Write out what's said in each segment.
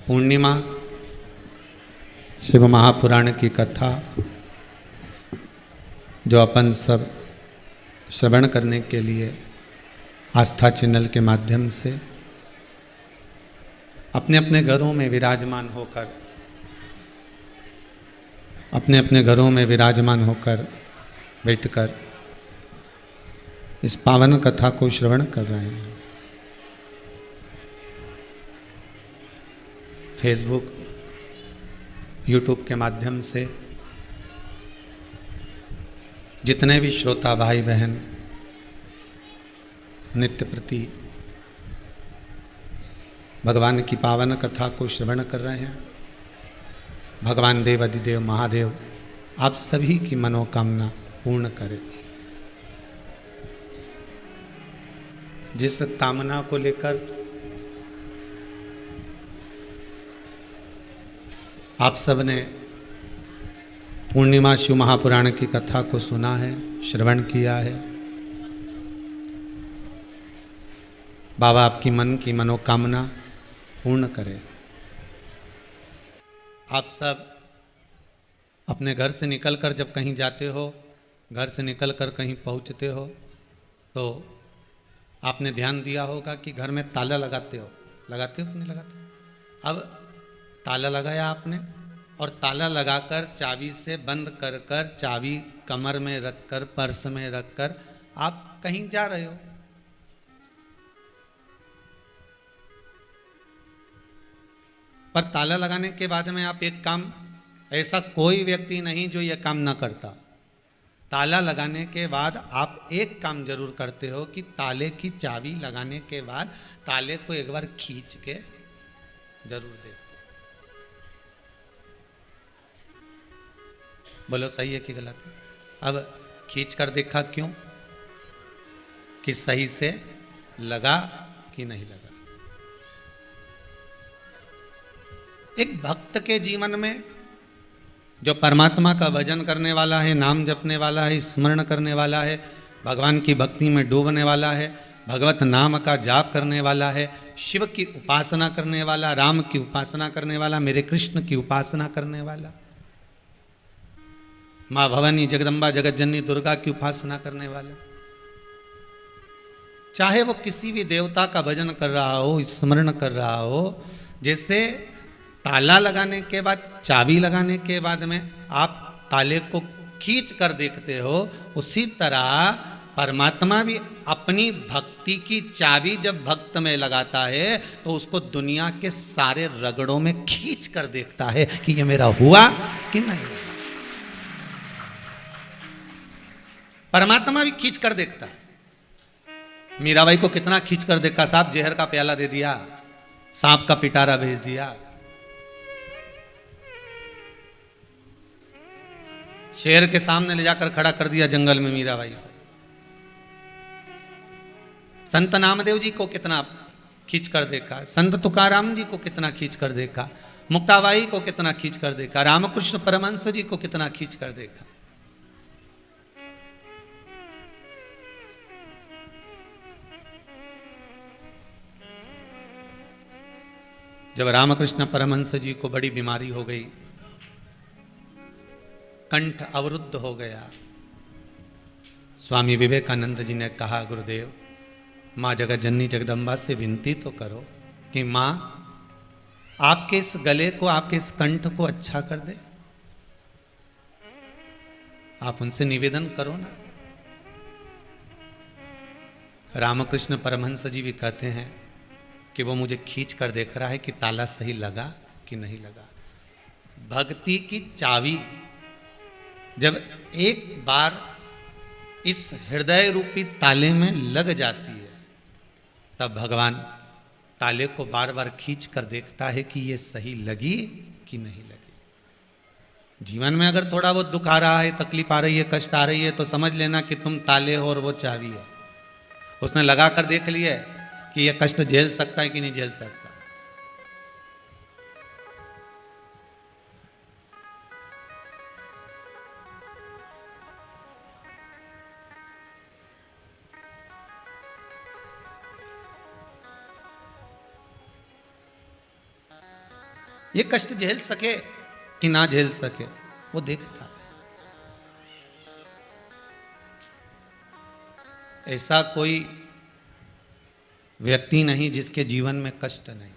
पूर्णिमा शिव महापुराण की कथा जो अपन सब श्रवण करने के लिए आस्था चैनल के माध्यम से अपने अपने घरों में विराजमान होकर बैठकर इस पावन कथा को श्रवण कर रहे हैं। फेसबुक, यूट्यूब के माध्यम से जितने भी श्रोता भाई बहन नित्य प्रति भगवान की पावन कथा को श्रवण कर रहे हैं, भगवान देव अधिदेव महादेव आप सभी की मनोकामना पूर्ण करें। जिस कामना को लेकर आप सब ने पूर्णिमा शिव महापुराण की कथा को सुना है, श्रवण किया है, बाबा आपकी मन की मनोकामना पूर्ण करे। आप सब अपने घर से निकलकर जब कहीं जाते हो, घर से निकलकर कहीं पहुंचते हो, तो आपने ध्यान दिया होगा कि घर में ताला लगाते हो कि नहीं लगाते? अब ताला लगाया आपने और ताला लगाकर चाबी से बंद कर कर चाबी कमर में रखकर पर्स में रखकर आप कहीं जा रहे हो। पर ताला लगाने के बाद में आप एक काम, ऐसा कोई व्यक्ति नहीं जो यह काम ना करता। ताला लगाने के बाद आप एक काम जरूर करते हो कि ताले की चाबी लगाने के बाद ताले को एक बार खींच के जरूर देखते। बोलो सही है कि गलत है? अब खींच कर देखा क्यों? कि सही से लगा कि नहीं लगा। एक भक्त के जीवन में जो परमात्मा का भजन करने वाला है, नाम जपने वाला है, स्मरण करने वाला है, भगवान की भक्ति में डूबने वाला है, भगवत नाम का जाप करने वाला है, शिव की उपासना करने वाला, राम की उपासना करने वाला, मेरे कृष्ण की उपासना करने वाला, माँ भवानी जगदम्बा जगत जननी दुर्गा की उपासना करने वाला, चाहे वो किसी भी देवता का भजन कर रहा हो, स्मरण कर रहा हो, जैसे ताला लगाने के बाद, चाबी लगाने के बाद में आप ताले को खींच कर देखते हो, उसी तरह परमात्मा भी अपनी भक्ति की चाबी जब भक्त में लगाता है तो उसको दुनिया के सारे रगड़ों में खींच कर देखता है कि ये मेरा हुआ कि नहीं। परमात्मा भी खींच कर देखता है। मीराबाई को कितना खींच कर देखा, सांप जहर का प्याला दे दिया, सांप का पिटारा भेज दिया, शेर के सामने ले जाकर खड़ा कर दिया जंगल में मीराबाई को। संत नामदेव जी को कितना खींच कर देखा, संत तुकाराम जी को कितना खींच कर देखा, मुक्ताबाई को कितना खींच कर देखा, रामकृष्ण परमहंस जी को कितना खींच कर देखा। जब रामकृष्ण परमहंस जी को बड़ी बीमारी हो गई, कंठ अवरुद्ध हो गया, स्वामी विवेकानंद जी ने कहा, गुरुदेव माँ जगत जननी जगदम्बा से विनती तो करो कि माँ आपके इस गले को, आपके इस कंठ को अच्छा कर दे। आप उनसे निवेदन करो ना। रामकृष्ण परमहंस जी भी कहते हैं कि वो मुझे खींच कर देख रहा है कि ताला सही लगा कि नहीं लगा। भक्ति की चाबी जब एक बार इस हृदय रूपी ताले में लग जाती है, तब भगवान ताले को बार बार खींच कर देखता है कि ये सही लगी कि नहीं लगी। जीवन में अगर थोड़ा बहुत दुख आ रहा है, तकलीफ आ रही है, कष्ट आ रही है, तो समझ लेना कि तुम ताले हो और वो चाबी है। उसने लगा कर देख लिया कि यह कष्ट झेल सकता है कि नहीं झेल सकता। ये कष्ट झेल सके कि ना झेल सके वो देखता है। ऐसा कोई व्यक्ति नहीं जिसके जीवन में कष्ट नहीं।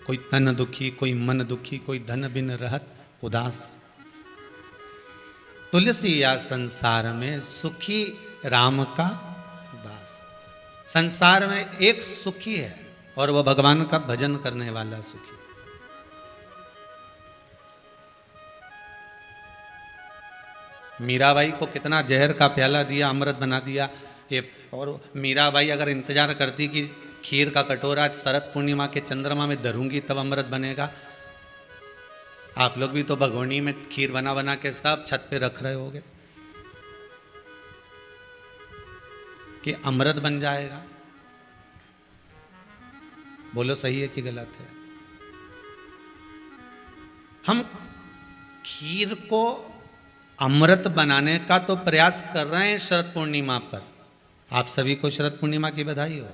कोई तन दुखी, कोई मन दुखी, कोई धन बिन रहत उदास। तुलसी या संसार में सुखी राम का दास। संसार में एक सुखी है और वह भगवान का भजन करने वाला सुखी। मीराबाई को कितना जहर का प्याला दिया, अमृत बना दिया ये। और मीराबाई अगर इंतजार करती कि खीर का कटोरा शरद पूर्णिमा के चंद्रमा में धरूंगी तब अमृत बनेगा। आप लोग भी तो भगोनी में खीर बना बना के सब छत पे रख रहे होगे कि अमृत बन जाएगा। बोलो सही है कि गलत है? हम खीर को अमृत बनाने का तो प्रयास कर रहे हैं शरद पूर्णिमा पर। आप सभी को शरद पूर्णिमा की बधाई हो।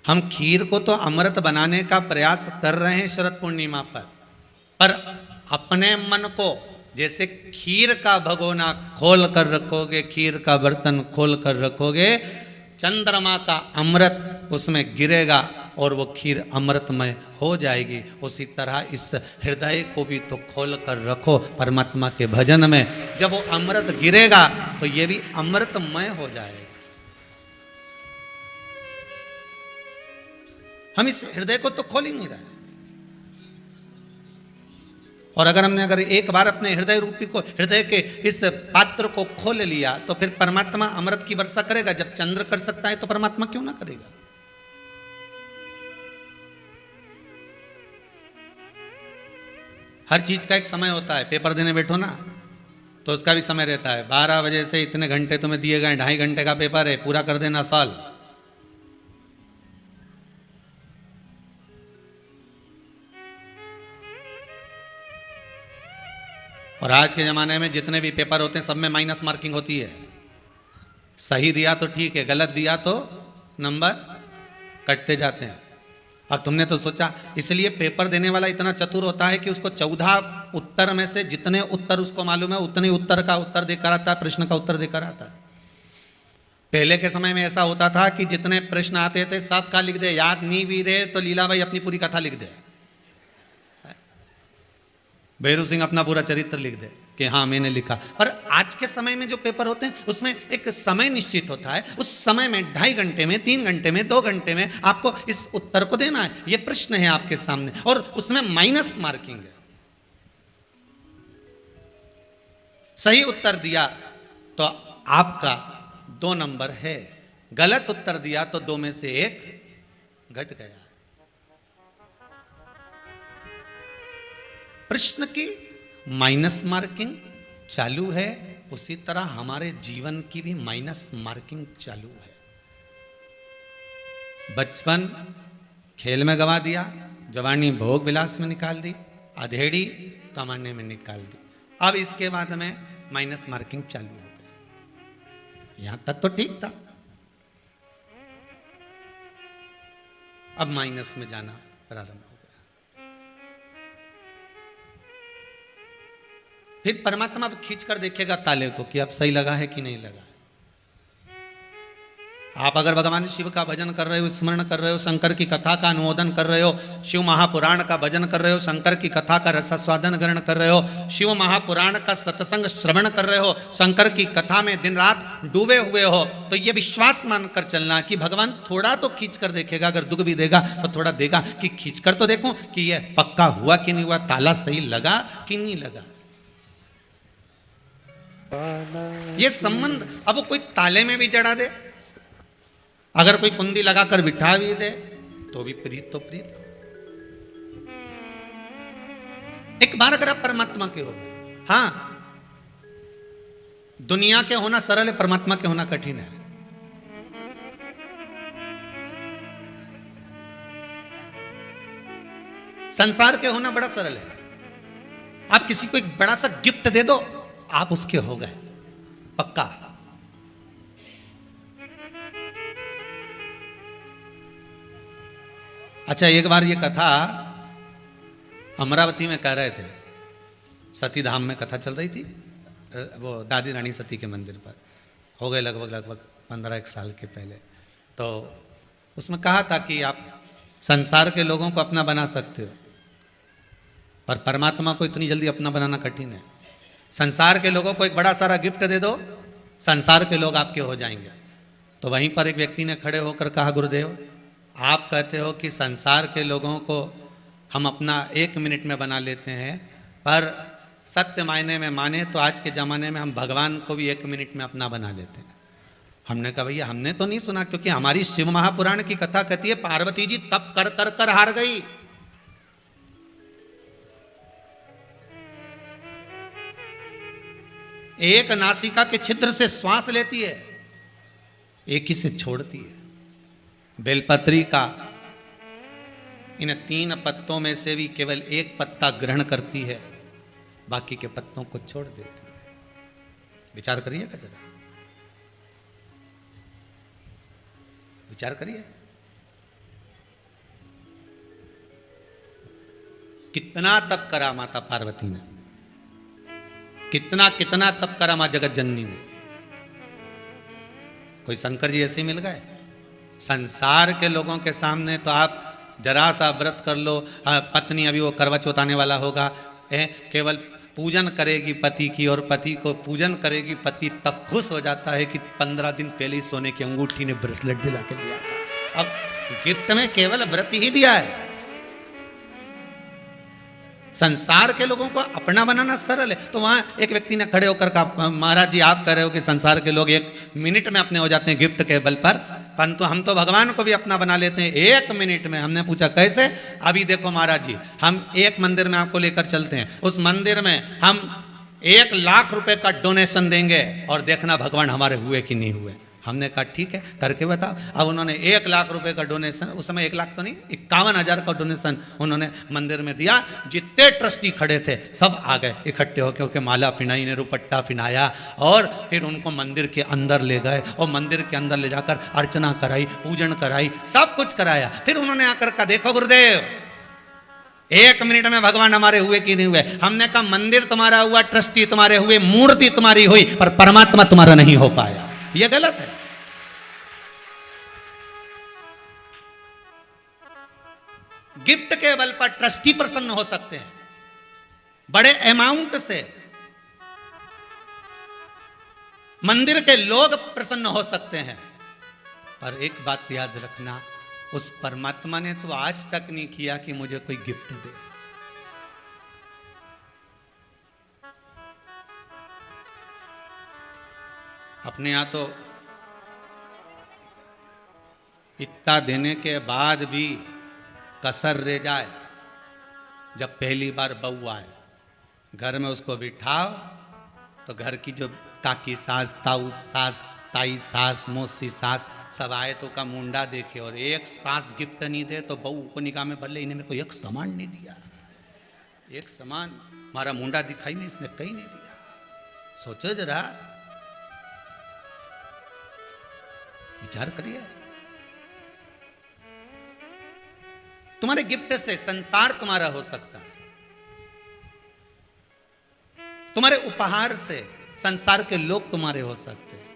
हम खीर को तो अमृत बनाने का प्रयास कर रहे हैं शरद पूर्णिमा पर अपने मन को जैसे खीर का भगोना खोल कर रखोगे, खीर का बर्तन खोल कर रखोगे, चंद्रमा का अमृत उसमें गिरेगा और वो खीर अमृतमय हो जाएगी। उसी तरह इस हृदय को भी तो खोल कर रखो परमात्मा के भजन में। जब वो अमृत गिरेगा तो ये भी अमृतमय हो जाएगा। हम इस हृदय को तो खोल ही नहीं रहे। और अगर एक बार अपने हृदय रूपी को, हृदय के इस पात्र को खोल लिया तो फिर परमात्मा अमृत की वर्षा करेगा। जब चंद्र कर सकता है तो परमात्मा क्यों ना करेगा? हर चीज का एक समय होता है। पेपर देने बैठो ना तो उसका भी समय रहता है। 12 बजे से इतने घंटे तुम्हें दिए गए, 2.5 घंटे का पेपर है, पूरा कर देना साल। और आज के ज़माने में जितने भी पेपर होते हैं सब में माइनस मार्किंग होती है। सही दिया तो ठीक है, गलत दिया तो नंबर कटते जाते हैं। अब तुमने तो सोचा, इसलिए पेपर देने वाला इतना चतुर होता है कि उसको 14 उत्तर में से जितने उत्तर उसको मालूम है उतने उत्तर का उत्तर देकर आता है, प्रश्न का उत्तर देकर आता है। पहले के समय में ऐसा होता था कि जितने प्रश्न आते थे सब का लिख दे, याद नहीं भी रहे तो लीलाबाई अपनी पूरी कथा लिख दे, भैरू सिंह अपना पूरा चरित्र लिख दे कि हाँ मैंने लिखा। पर आज के समय में जो पेपर होते हैं उसमें एक समय निश्चित होता है। उस समय में 2.5 घंटे में, 3 घंटे में, 2 घंटे में आपको इस उत्तर को देना है। ये प्रश्न है आपके सामने और उसमें माइनस मार्किंग है। सही उत्तर दिया तो आपका 2 नंबर है, गलत उत्तर दिया तो 2 में से 1 घट गया। प्रश्न की माइनस मार्किंग चालू है, उसी तरह हमारे जीवन की भी माइनस मार्किंग चालू है। बचपन खेल में गवा दिया, जवानी भोग विलास में निकाल दी, अधेड़ी कमाने में निकाल दी। अब इसके बाद में माइनस मार्किंग चालू हो गई। यहां तक तो ठीक था, अब माइनस में जाना प्रारंभ हो गया। फिर परमात्मा अब खींच कर देखेगा ताले को कि अब सही लगा है कि नहीं लगा। आप अगर भगवान शिव का भजन कर रहे हो, स्मरण कर रहे हो, शंकर की कथा का अनुमोदन कर रहे हो, शिव महापुराण का भजन कर रहे हो, शंकर की कथा का रसास्वादन ग्रहण कर रहे हो, शिव महापुराण का सत्संग श्रवण कर रहे हो, शंकर की कथा में दिन रात डूबे हुए हो, तो ये विश्वास मानकर चलना कि भगवान थोड़ा तो खींच कर देखेगा। अगर दुख भी देगा तो थोड़ा देगा कि खींच कर तो देखो कि यह पक्का हुआ कि नहीं हुआ, ताला सही लगा कि नहीं लगा। ये संबंध अब वो कोई ताले में भी जड़ा दे, अगर कोई कुंडी लगाकर बिठा भी दे तो भी प्रीत तो प्रीत। एक बार अगर आप परमात्मा के हो, हाँ दुनिया के होना सरल है, परमात्मा के होना कठिन है। संसार के होना बड़ा सरल है। आप किसी को एक बड़ा सा गिफ्ट दे दो, आप उसके हो गए पक्का। अच्छा, एक बार ये कथा अमरावती में कह रहे थे, सती धाम में कथा चल रही थी, वो दादी रानी सती के मंदिर पर, हो गए लगभग 15 साल के पहले। तो उसमें कहा था कि आप संसार के लोगों को अपना बना सकते हो, पर परमात्मा को इतनी जल्दी अपना बनाना कठिन है। संसार के लोगों को एक बड़ा सारा गिफ्ट दे दो, संसार के लोग आपके हो जाएंगे। तो वहीं पर एक व्यक्ति ने खड़े होकर कहा, गुरुदेव आप कहते हो कि संसार के लोगों को हम अपना 1 मिनट में बना लेते हैं, पर सत्य मायने में माने तो आज के ज़माने में हम भगवान को भी 1 मिनट में अपना बना लेते हैं। हमने कहा भैया हमने तो नहीं सुना, क्योंकि हमारी शिव महापुराण की कथा कहती है पार्वती जी तप कर कर कर हार गई। एक नासिका के छिद्र से श्वास लेती है, एक ही से छोड़ती है। बेलपत्री का इन 3 पत्तों में से भी केवल 1 पत्ता ग्रहण करती है, बाकी के पत्तों को छोड़ देती है। विचार करिएगा जरा, विचार करिए। कितना तप करा माता पार्वती ने, कितना तप करा मां जगत जननी ने। कोई शंकर जी ऐसे मिल गए? संसार के लोगों के सामने तो आप जरा सा व्रत कर लो, पत्नी अभी वो करवा चौथ आने वाला होगा, केवल पूजन करेगी पति की, और पति को पूजन करेगी, पति तक खुश हो जाता है कि 15 दिन पहले ही सोने की अंगूठी ने ब्रेसलेट दिला के दिया था। अब गिफ्ट में केवल व्रत ही दिया है। संसार के लोगों को अपना बनाना सरल है। तो वहां एक व्यक्ति ने खड़े होकर कहा, महाराज जी आप कह रहे हो कि संसार के लोग 1 मिनट में अपने हो जाते हैं गिफ्ट के बल पर, परंतु हम तो भगवान को भी अपना बना लेते हैं 1 मिनट में। हमने पूछा कैसे? अभी देखो महाराज जी, हम एक मंदिर में आपको लेकर चलते हैं, उस मंदिर में हम 1 लाख रुपए का डोनेशन देंगे और देखना भगवान हमारे हुए कि नहीं हुए। हमने कहा ठीक है करके बताओ। अब उन्होंने 1 लाख रुपए का डोनेशन, उस समय 1 लाख तो नहीं 51,000 का डोनेशन उन्होंने मंदिर में दिया। जितने ट्रस्टी खड़े थे सब आ गए इकट्ठे होकर, उनके माला पिनाई ने, रुपट्टा पिनाया, और फिर उनको मंदिर के अंदर ले गए और मंदिर के अंदर ले जाकर अर्चना कराई, पूजन कराई, सब कुछ कराया। फिर उन्होंने आकर कहा देखो गुरुदेव 1 मिनट में भगवान हमारे हुए कि नहीं हुए। हमने कहा मंदिर तुम्हारा हुआ, ट्रस्टी तुम्हारे हुए, मूर्ति तुम्हारी हुई, पर परमात्मा तुम्हारा नहीं हो पाया। यह गलत है। गिफ्ट के बल पर ट्रस्टी प्रसन्न हो सकते हैं, बड़े अमाउंट से मंदिर के लोग प्रसन्न हो सकते हैं, पर एक बात याद रखना, उस परमात्मा ने तो आज तक नहीं किया कि मुझे कोई गिफ्ट दे। अपने यहां तो इतना देने के बाद भी कसर रह जाए। जब पहली बार बहू आए, घर में उसको बिठाओ तो घर की जो काकी सास, ताऊ सास, ताई सास, मौसी सास सब आए तो का मुंडा देखे, और एक सास गिफ्ट नहीं दे तो बहू को निगाह में भले इन्हें मेरे को एक सामान नहीं दिया, एक सामान हमारा मुंडा दिखाई नहीं, इसने कहीं नहीं दिया। सोचो जरा, विचार करिए। तुम्हारे गिफ्ट से संसार तुम्हारा हो सकता है, तुम्हारे उपहार से संसार के लोग तुम्हारे हो सकते हैं।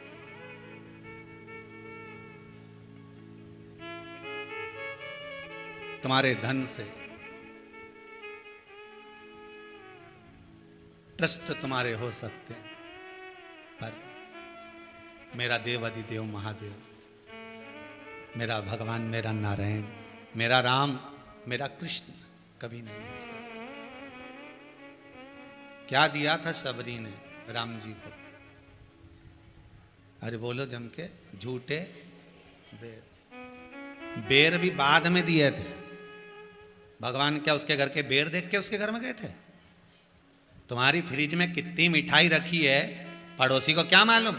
तुम्हारे धन से ट्रस्ट तुम्हारे हो सकते हैं, पर मेरा देव अधिदेव महादेव, मेरा भगवान, मेरा नारायण, मेरा राम, मेरा कृष्ण कभी नहीं हो सकता। क्या दिया था शबरी ने राम जी को? अरे बोलो जम के, झूठे बेर। बेर भी बाद में दिए थे। भगवान क्या उसके घर के बेर देख के उसके घर में गए थे? तुम्हारी फ्रिज में कितनी मिठाई रखी है पड़ोसी को क्या मालूम?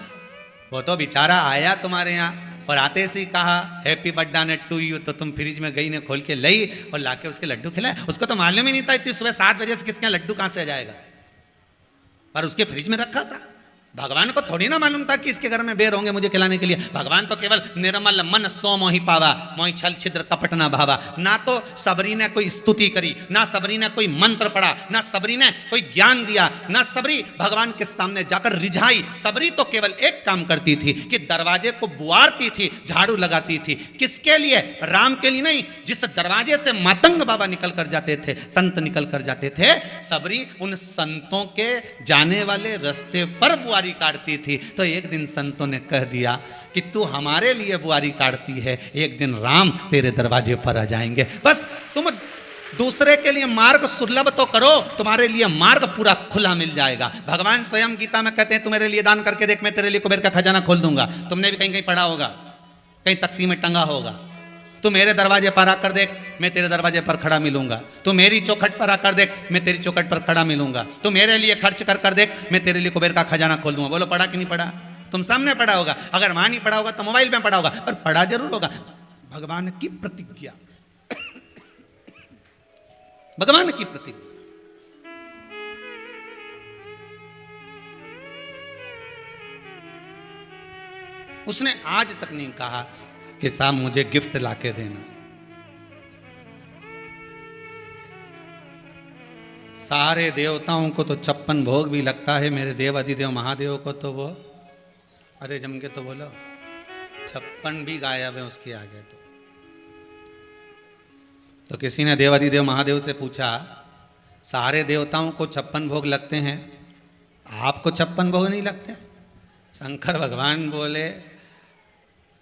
वो तो बेचारा आया तुम्हारे यहाँ और आते से ही कहा हैप्पी बर्थडे टू यू, तो तुम फ्रिज में गई ने खोल के लाई और लाके उसके लड्डू खिलाए। उसको तो मालूम ही नहीं था इतनी सुबह 7 बजे से किसके लड्डू कहां से आ जाएगा, पर उसके फ्रिज में रखा था। भगवान को थोड़ी ना मालूम था कि इसके घर में बेर होंगे मुझे खिलाने के लिए। भगवान तो केवल निर्मल मन सो मोहि पावा, मोहि छल छिद्र कपट ना भावा। ना तो सबरी ने कोई स्तुति करी, ना सबरी ने कोई मंत्र पढ़ा, ना सबरी ने कोई ज्ञान दिया, ना सबरी भगवान के सामने जाकर रिझाई। सबरी तो केवल एक काम करती थी कि दरवाजे को बुआरती थी, झाड़ू लगाती थी। किसके लिए? राम के लिए नहीं। जिस दरवाजे से मातंग बाबा निकल कर जाते थे, संत निकल कर जाते थे, सबरी उन संतों के जाने वाले रास्ते पर बुआरी काटती थी। तो एक दिन संतों ने कह दिया कि तू हमारे लिए बुआरी काटती है, एक दिन राम तेरे दरवाजे पर आ जाएंगे। बस तुम दूसरे के लिए मार्ग सुलभ तो करो, तुम्हारे लिए मार्ग पूरा खुला मिल जाएगा। भगवान स्वयं गीता में कहते हैं तू मेरे लिए दान करके देख, मैं तेरे लिए कुबेर का खजाना खोल दूंगा। तुमने भी कहीं कहीं पढ़ा होगा, कहीं तख्ती में टंगा होगा। तू मेरे दरवाजे पर आकर देख, मैं तेरे दरवाजे पर खड़ा मिलूंगा। तू मेरी चौखट पर आकर देख, मैं तेरी चौखट पर खड़ा मिलूंगा। तू मेरे लिए खर्च कर कर देख, मैं तेरे लिए कुबेर का खजाना खोल दूंगा। बोलो पढ़ा कि नहीं पढ़ा? तुम सामने पढ़ा होगा, अगर वहां नहीं पढ़ा होगा तो मोबाइल में पढ़ा होगा, पर पढ़ा जरूर होगा। भगवान की प्रतिज्ञा, भगवान की प्रतिज्ञा। उसने आज तक नहीं कहा कि साहब मुझे गिफ्ट लाके देना। सारे देवताओं को तो 56 भोग भी लगता है, मेरे देव अधिदेव महादेव को तो वो अरे जम के तो बोलो 56 भी गायब है उसके आगे। तो किसी ने देव अधिदेव महादेव से पूछा, सारे देवताओं को 56 भोग लगते हैं, आपको 56 भोग नहीं लगते? शंकर भगवान बोले,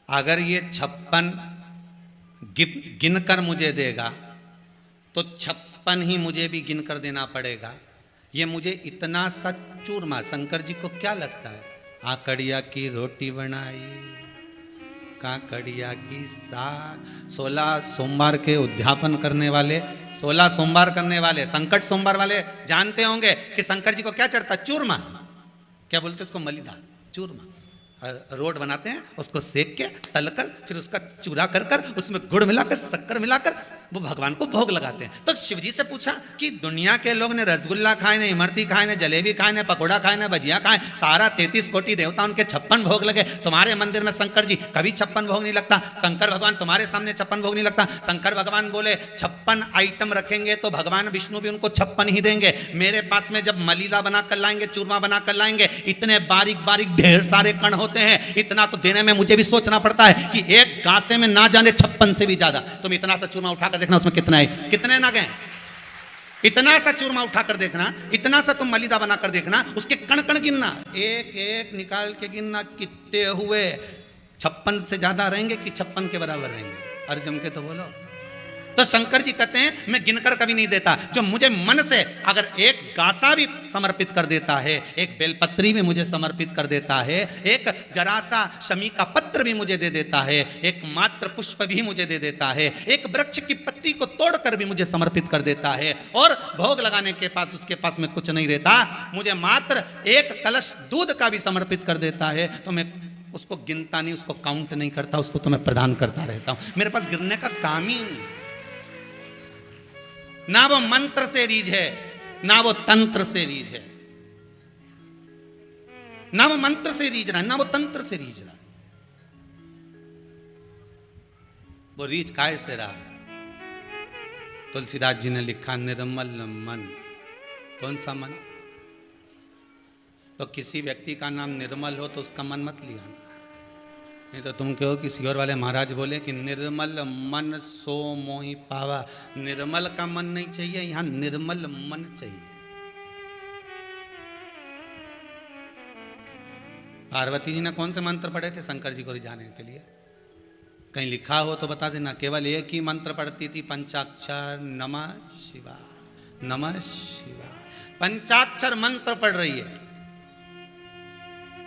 अगर ये 56 गिनकर मुझे देगा तो 56 ही मुझे भी गिनकर देना पड़ेगा। ये मुझे इतना सा चूरमा, शंकर जी को क्या लगता है? आकड़िया की रोटी बनाई, काकड़िया की साग। 16 सोमवार के उद्यापन करने वाले, 16 सोमवार करने वाले, संकट सोमवार वाले जानते होंगे कि शंकर जी को क्या चढ़ता? चूरमा। क्या बोलते उसको? मलिदा, चूरमा। रोड बनाते हैं, उसको सेक के तलकर फिर उसका चूरा कर कर उसमें गुड़ मिलाकर शक्कर मिलाकर वो भगवान को भोग लगाते हैं। तो शिवजी से पूछा कि दुनिया के लोग ने रसगुल्ला खाए, ने इमरती खाए, ने जलेबी खाए, ने पकोड़ा खाए, ने भजिया खाए, सारा 33 कोटि देवता उनके 56 भोग लगे, तुम्हारे मंदिर में शंकर जी कभी 56 भोग नहीं लगता? शंकर भगवान तुम्हारे सामने 56 भोग नहीं लगता? शंकर भगवान बोले 56 आइटम रखेंगे तो भगवान विष्णु भी उनको 56 ही देंगे। मेरे पास में जब मलीला बनाकर लाएंगे, चूरमा बनाकर लाएंगे, इतने बारीक बारीक ढेर सारे कण होते हैं, इतना तो देने में मुझे भी सोचना पड़ता है कि एक गासे में ना जाने 56 से भी ज्यादा। तुम इतना सा चूरमा उठाकर देखना उसमें कितना है, कितने ना गए। इतना सा चूरमा उठाकर देखना, इतना सा तुम मलिदा बनाकर देखना, उसके कण कण गिनना, एक एक निकाल के गिनना कितने हुए। 56 से ज्यादा रहेंगे कि 56 के बराबर रहेंगे? अरे जम के तो बोलो। तो शंकर जी कहते हैं मैं गिनकर कभी नहीं देता, जो मुझे मन से अगर एक गासा भी समर्पित कर देता है, एक बेलपत्री भी मुझे समर्पित कर देता है, एक जरा सा शमी का पत्र भी मुझे दे देता है, एक मात्र पुष्प भी मुझे दे देता है, एक वृक्ष की पत्ती को तोड़कर भी मुझे समर्पित कर देता है, और भोग लगाने के पास उसके पास में कुछ नहीं रहता, मुझे मात्र एक कलश दूध का भी समर्पित कर देता है, तो मैं उसको गिनता नहीं, उसको काउंट नहीं करता, उसको तो मैं प्रदान करता रहता हूं। मेरे पास गिनने का काम ही नहीं। ना वो मंत्र से रीझ है, ना वो तंत्र से रीझ है, ना वो मंत्र से रीझ रहा है, ना वो तंत्र से रीझ रहा है। वो रीझ काय से रहा है? तुलसीदास जी ने लिखा निर्मल मन। कौन सा मन? तो किसी व्यक्ति का नाम निर्मल हो तो उसका मन मत लिया, नहीं तो तुम कहो कि सियोर वाले महाराज बोले कि निर्मल मन सो मोहि पावा। निर्मल का मन नहीं चाहिए, यहां निर्मल मन चाहिए। पार्वती जी ने कौन से मंत्र पढ़े थे शंकर जी को रिझाने के लिए? कहीं लिखा हो तो बता देना। केवल एक ही मंत्र पढ़ती थी, पंचाक्षर नमः शिवाय, नमः शिवाय। पंचाक्षर मंत्र पढ़ रही है।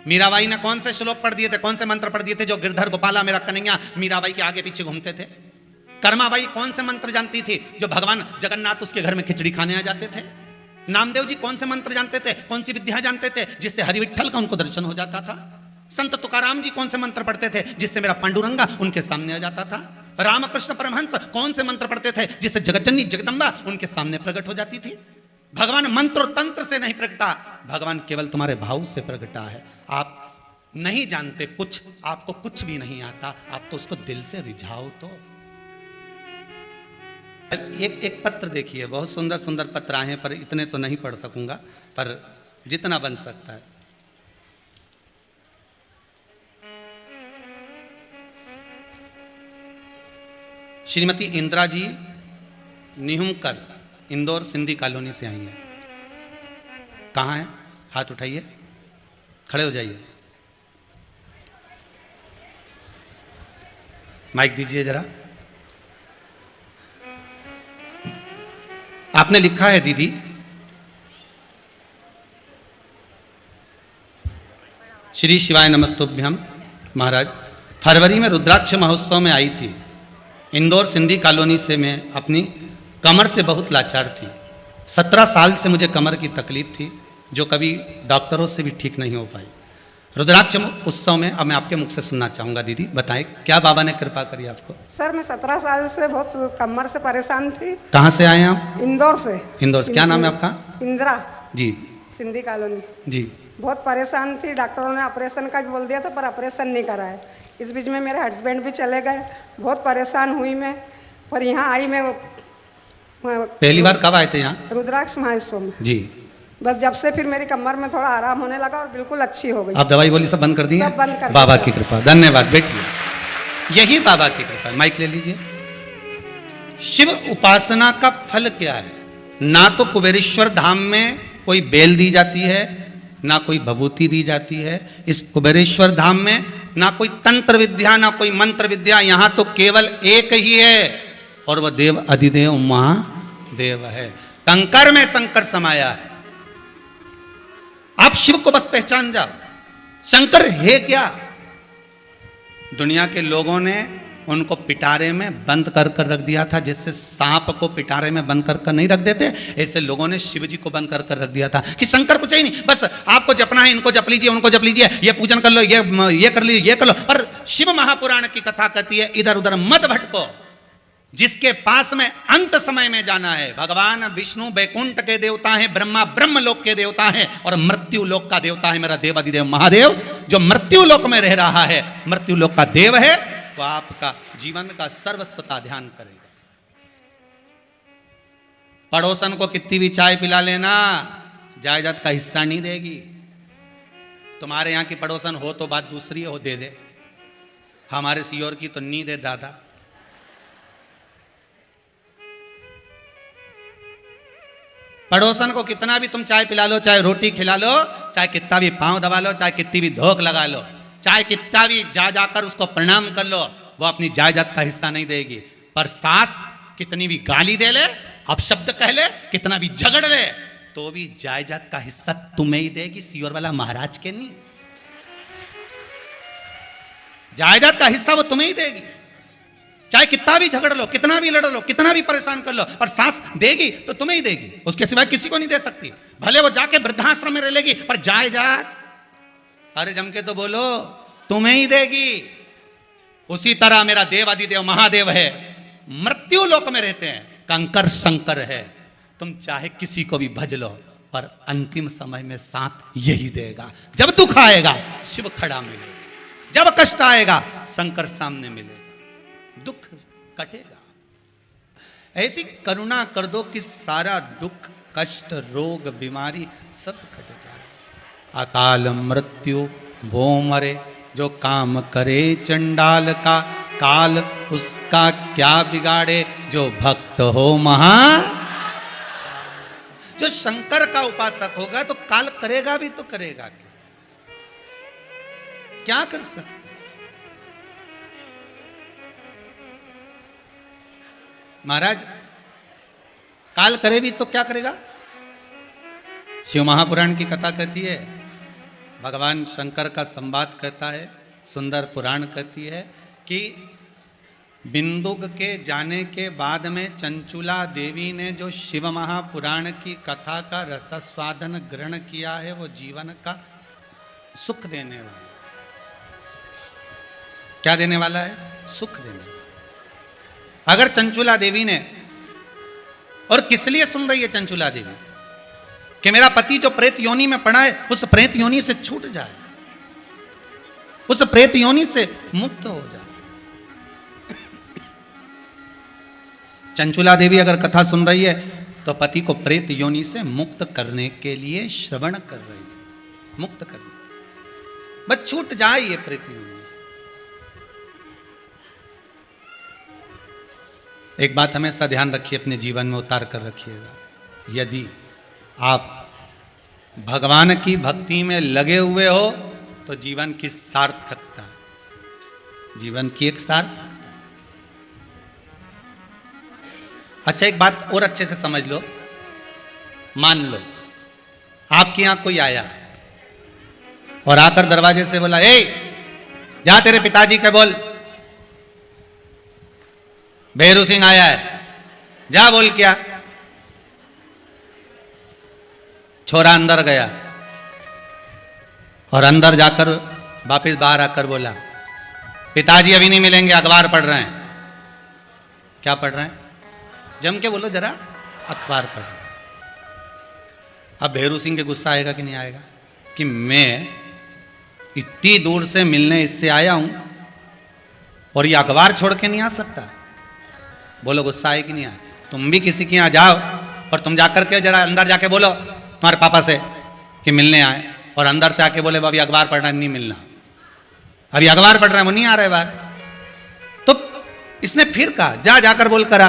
मीराबाई ने कौन से श्लोक पढ़ दिए थे, कौन से मंत्र पढ़ दिए थे? जो गिरधर गोपाला मेरा कन्हैया मीराबाई के आगे पीछे घूमते थे। कर्माबाई कौन से मंत्र जानती थी? जो भगवान जगन्नाथ उसके घर में खिचड़ी खाने आ जाते थे। नामदेव जी कौन से मंत्र जानते थे, कौन सी विद्या जानते थे, जिससे हरिविठ्ठल का उनको दर्शन हो जाता था। संत तुकाराम जी कौन से मंत्र पढ़ते थे, जिससे मेरा पांडुरंगा उनके सामने आ जाता था। रामकृष्ण परमहंस कौन से मंत्र पढ़ते थे, जिससे जगतजननी जगदम्बा उनके सामने प्रकट हो जाती थी। भगवान मंत्र और तंत्र से नहीं प्रगटा, भगवान केवल तुम्हारे भाव से प्रगटा है। आप नहीं जानते कुछ, आपको कुछ भी नहीं आता, आप तो उसको दिल से रिझाओ। तो एक पत्र देखिए, बहुत सुंदर सुंदर पत्र आए हैं, पर इतने तो नहीं पढ़ सकूंगा, पर जितना बन सकता है। श्रीमती इंदिरा जी निहुमकर, इंदौर सिंधी कॉलोनी से आई हैं। कहाँ हैं? हाथ उठाइए, खड़े हो जाइए, माइक दीजिए जरा। आपने लिखा है दीदी, श्री शिवाय नमस्तुभ्यम। महाराज, फरवरी में रुद्राक्ष महोत्सव में आई थी, इंदौर सिंधी कॉलोनी से। मैं अपनी कमर से बहुत लाचार थी। 17 साल से मुझे कमर की तकलीफ थी, जो कभी डॉक्टरों से भी ठीक नहीं हो पाई। रुद्राक्ष उत्सव में अब मैं आपके मुख से सुनना चाहूंगा। दीदी बताएं, क्या बाबा ने कृपा करी आपको? सर, मैं 17 साल से बहुत कमर से परेशान थी। कहाँ से आए आप? इंदौर से। इंदौर से। क्या नाम है आपका? इंदिरा जी, सिंधी कॉलोनी जी। बहुत परेशान थी। डॉक्टरों ने ऑपरेशन का भी बोल दिया था, पर ऑपरेशन नहीं कराया। इस बीच में मेरे हस्बैंड भी चले गए, बहुत परेशान हुई मैं। पर यहाँ आई मैं पहली बार कब आए थे यहाँ? रुद्राक्ष महोत्सव में जी। बस जब से फिर मेरी कमर में थोड़ा आराम होने लगा और बिल्कुल अच्छी हो गई। आप दवाई गोली सब बंद कर दी? सब बंद कर। बाबा की कृपा, धन्यवाद बेटी, यही बाबा की कृपा। माइक ले लीजिए। शिव उपासना का फल क्या है? ना तो कुबेरेश्वर धाम में कोई बेल दी जाती है, ना कोई भभूति दी जाती है। इस कुबेरेश्वर धाम में ना कोई तंत्र विद्या, ना कोई मंत्र विद्या, यहां तो केवल एक ही है, और वह देव अधिदेव महादेव है। कंकर में शंकर समाया है। आप शिव को बस पहचान जाओ। शंकर है क्या? दुनिया के लोगों ने उनको पिटारे में बंद कर कर रख दिया था, जिससे सांप को पिटारे में बंद कर कर नहीं रख देते, ऐसे लोगों ने शिव जी को बंद कर कर रख दिया था कि शंकर कुछ ही नहीं, बस आपको जपना है, इनको जप लीजिए, उनको जप लीजिए, ये पूजन कर लो, ये कर लीजिए, ये कर लो। पर शिव महापुराण की कथा कहती है, इधर उधर मत भटको। जिसके पास में अंत समय में जाना है, भगवान विष्णु बैकुंठ के देवता हैं, ब्रह्मा ब्रह्म लोक के देवता हैं, और मृत्यु लोक का देवता है मेरा देवाधिदेव महादेव, जो मृत्यु लोक में रह रहा है, मृत्यु लोक का देव है। तो आपका जीवन का सर्वस्वता ध्यान करेगा। पड़ोसन को कितनी भी चाय पिला लेना, जायदाद का हिस्सा नहीं देगी। तुम्हारे यहां की पड़ोसन हो तो बात दूसरी हो, दे दे। हमारे सियोर की तो नहीं दे दादा। पड़ोसन को कितना भी तुम चाय पिला लो, चाहे रोटी खिला लो, चाहे कितना भी पांव दबा लो, चाहे कितनी भी धोख लगा लो, चाहे कितना भी जा जाकर उसको प्रणाम कर लो, वो अपनी जायदाद का हिस्सा नहीं देगी। पर सास कितनी भी गाली दे ले, अपशब्द कह ले, कितना भी झगड़ ले, तो भी जायदाद का हिस्सा तुम्हें ही देगी, सियोर वाला महाराज के नहीं। जायदाद का हिस्सा वो तुम्हें ही देगी। चाहे कितना भी झगड़ लो, कितना भी लड़ लो, कितना भी परेशान कर लो, पर सांस देगी तो तुम्हें ही देगी, उसके सिवाय किसी को नहीं दे सकती। भले वो जाके वृद्धाश्रम में रह लेगी, पर जायदाद, अरे जम के तो बोलो, तुम्हें ही देगी। उसी तरह मेरा देवाधिदेव महादेव है, मृत्यु लोक में रहते हैं, कंकर शंकर है। तुम चाहे किसी को भी भज लो, पर अंतिम समय में साथ यही देगा। जब दुख आएगा शिव खड़ा मिलेगा, जब कष्ट आएगा शंकर सामने मिलेगा, दुख कटेगा। ऐसी करुणा कर दो कि सारा दुख कष्ट रोग बीमारी सब कट जाए। अकाल मृत्यु वो मरे, जो काम करे चंडाल का, काल उसका क्या बिगाड़े, जो भक्त हो महा। जो शंकर का उपासक होगा तो काल करेगा भी तो करेगा क्या कर सकते। महाराज, काल करे भी तो क्या करेगा? शिव महापुराण की कथा कहती है, भगवान शंकर का संवाद कहता है, सुंदर पुराण कहती है कि बिंदुक के जाने के बाद में चंचुला देवी ने जो शिव महापुराण की कथा का रसस्वादन ग्रहण किया है, वो जीवन का सुख देने वाला। क्या देने वाला है? सुख देने वाला। अगर चंचुला देवी ने, और किस लिए सुन रही है चंचुला देवी? कि मेरा पति जो प्रेत योनि में पड़ा है उस प्रेत योनि से छूट जाए, उस प्रेत योनि से मुक्त हो जाए। चंचुला देवी अगर कथा सुन रही है तो पति को प्रेत योनि से मुक्त करने के लिए श्रवण कर रही है, मुक्त करने, बस छूट जाए ये प्रेत योनि से। एक बात हमेशा ध्यान रखिए, अपने जीवन में उतार कर रखिएगा, यदि आप भगवान की भक्ति में लगे हुए हो तो जीवन की सार्थकता, जीवन की एक सार्थकता। अच्छा एक बात और अच्छे से समझ लो, मान लो आपके यहां कोई आया और आकर दरवाजे से बोला, ए जा तेरे पिताजी के बोल भैरू सिंह आया है, जा बोल। क्या? छोरा अंदर गया और अंदर जाकर वापस बाहर आकर बोला, पिताजी अभी नहीं मिलेंगे, अखबार पढ़ रहे हैं। क्या पढ़ रहे हैं? जम के बोलो जरा, अखबार पढ़। अब भैरू सिंह के गुस्सा आएगा कि नहीं आएगा कि मैं इतनी दूर से मिलने इससे आया हूं और ये अखबार छोड़ के नहीं आ सकता? बोलो गुस्सा आए कि नहीं आए? तुम भी किसी के यहां जाओ और तुम जाकर के जरा अंदर जाके बोलो तुम्हारे पापा से कि मिलने आए, और अंदर से आके बोले अभी अखबार पढ़ना, नहीं मिलना, अभी अखबार पढ़ रहा है, वो नहीं आ रहे बाहर। तो इसने फिर कहा जा जाकर बोल करा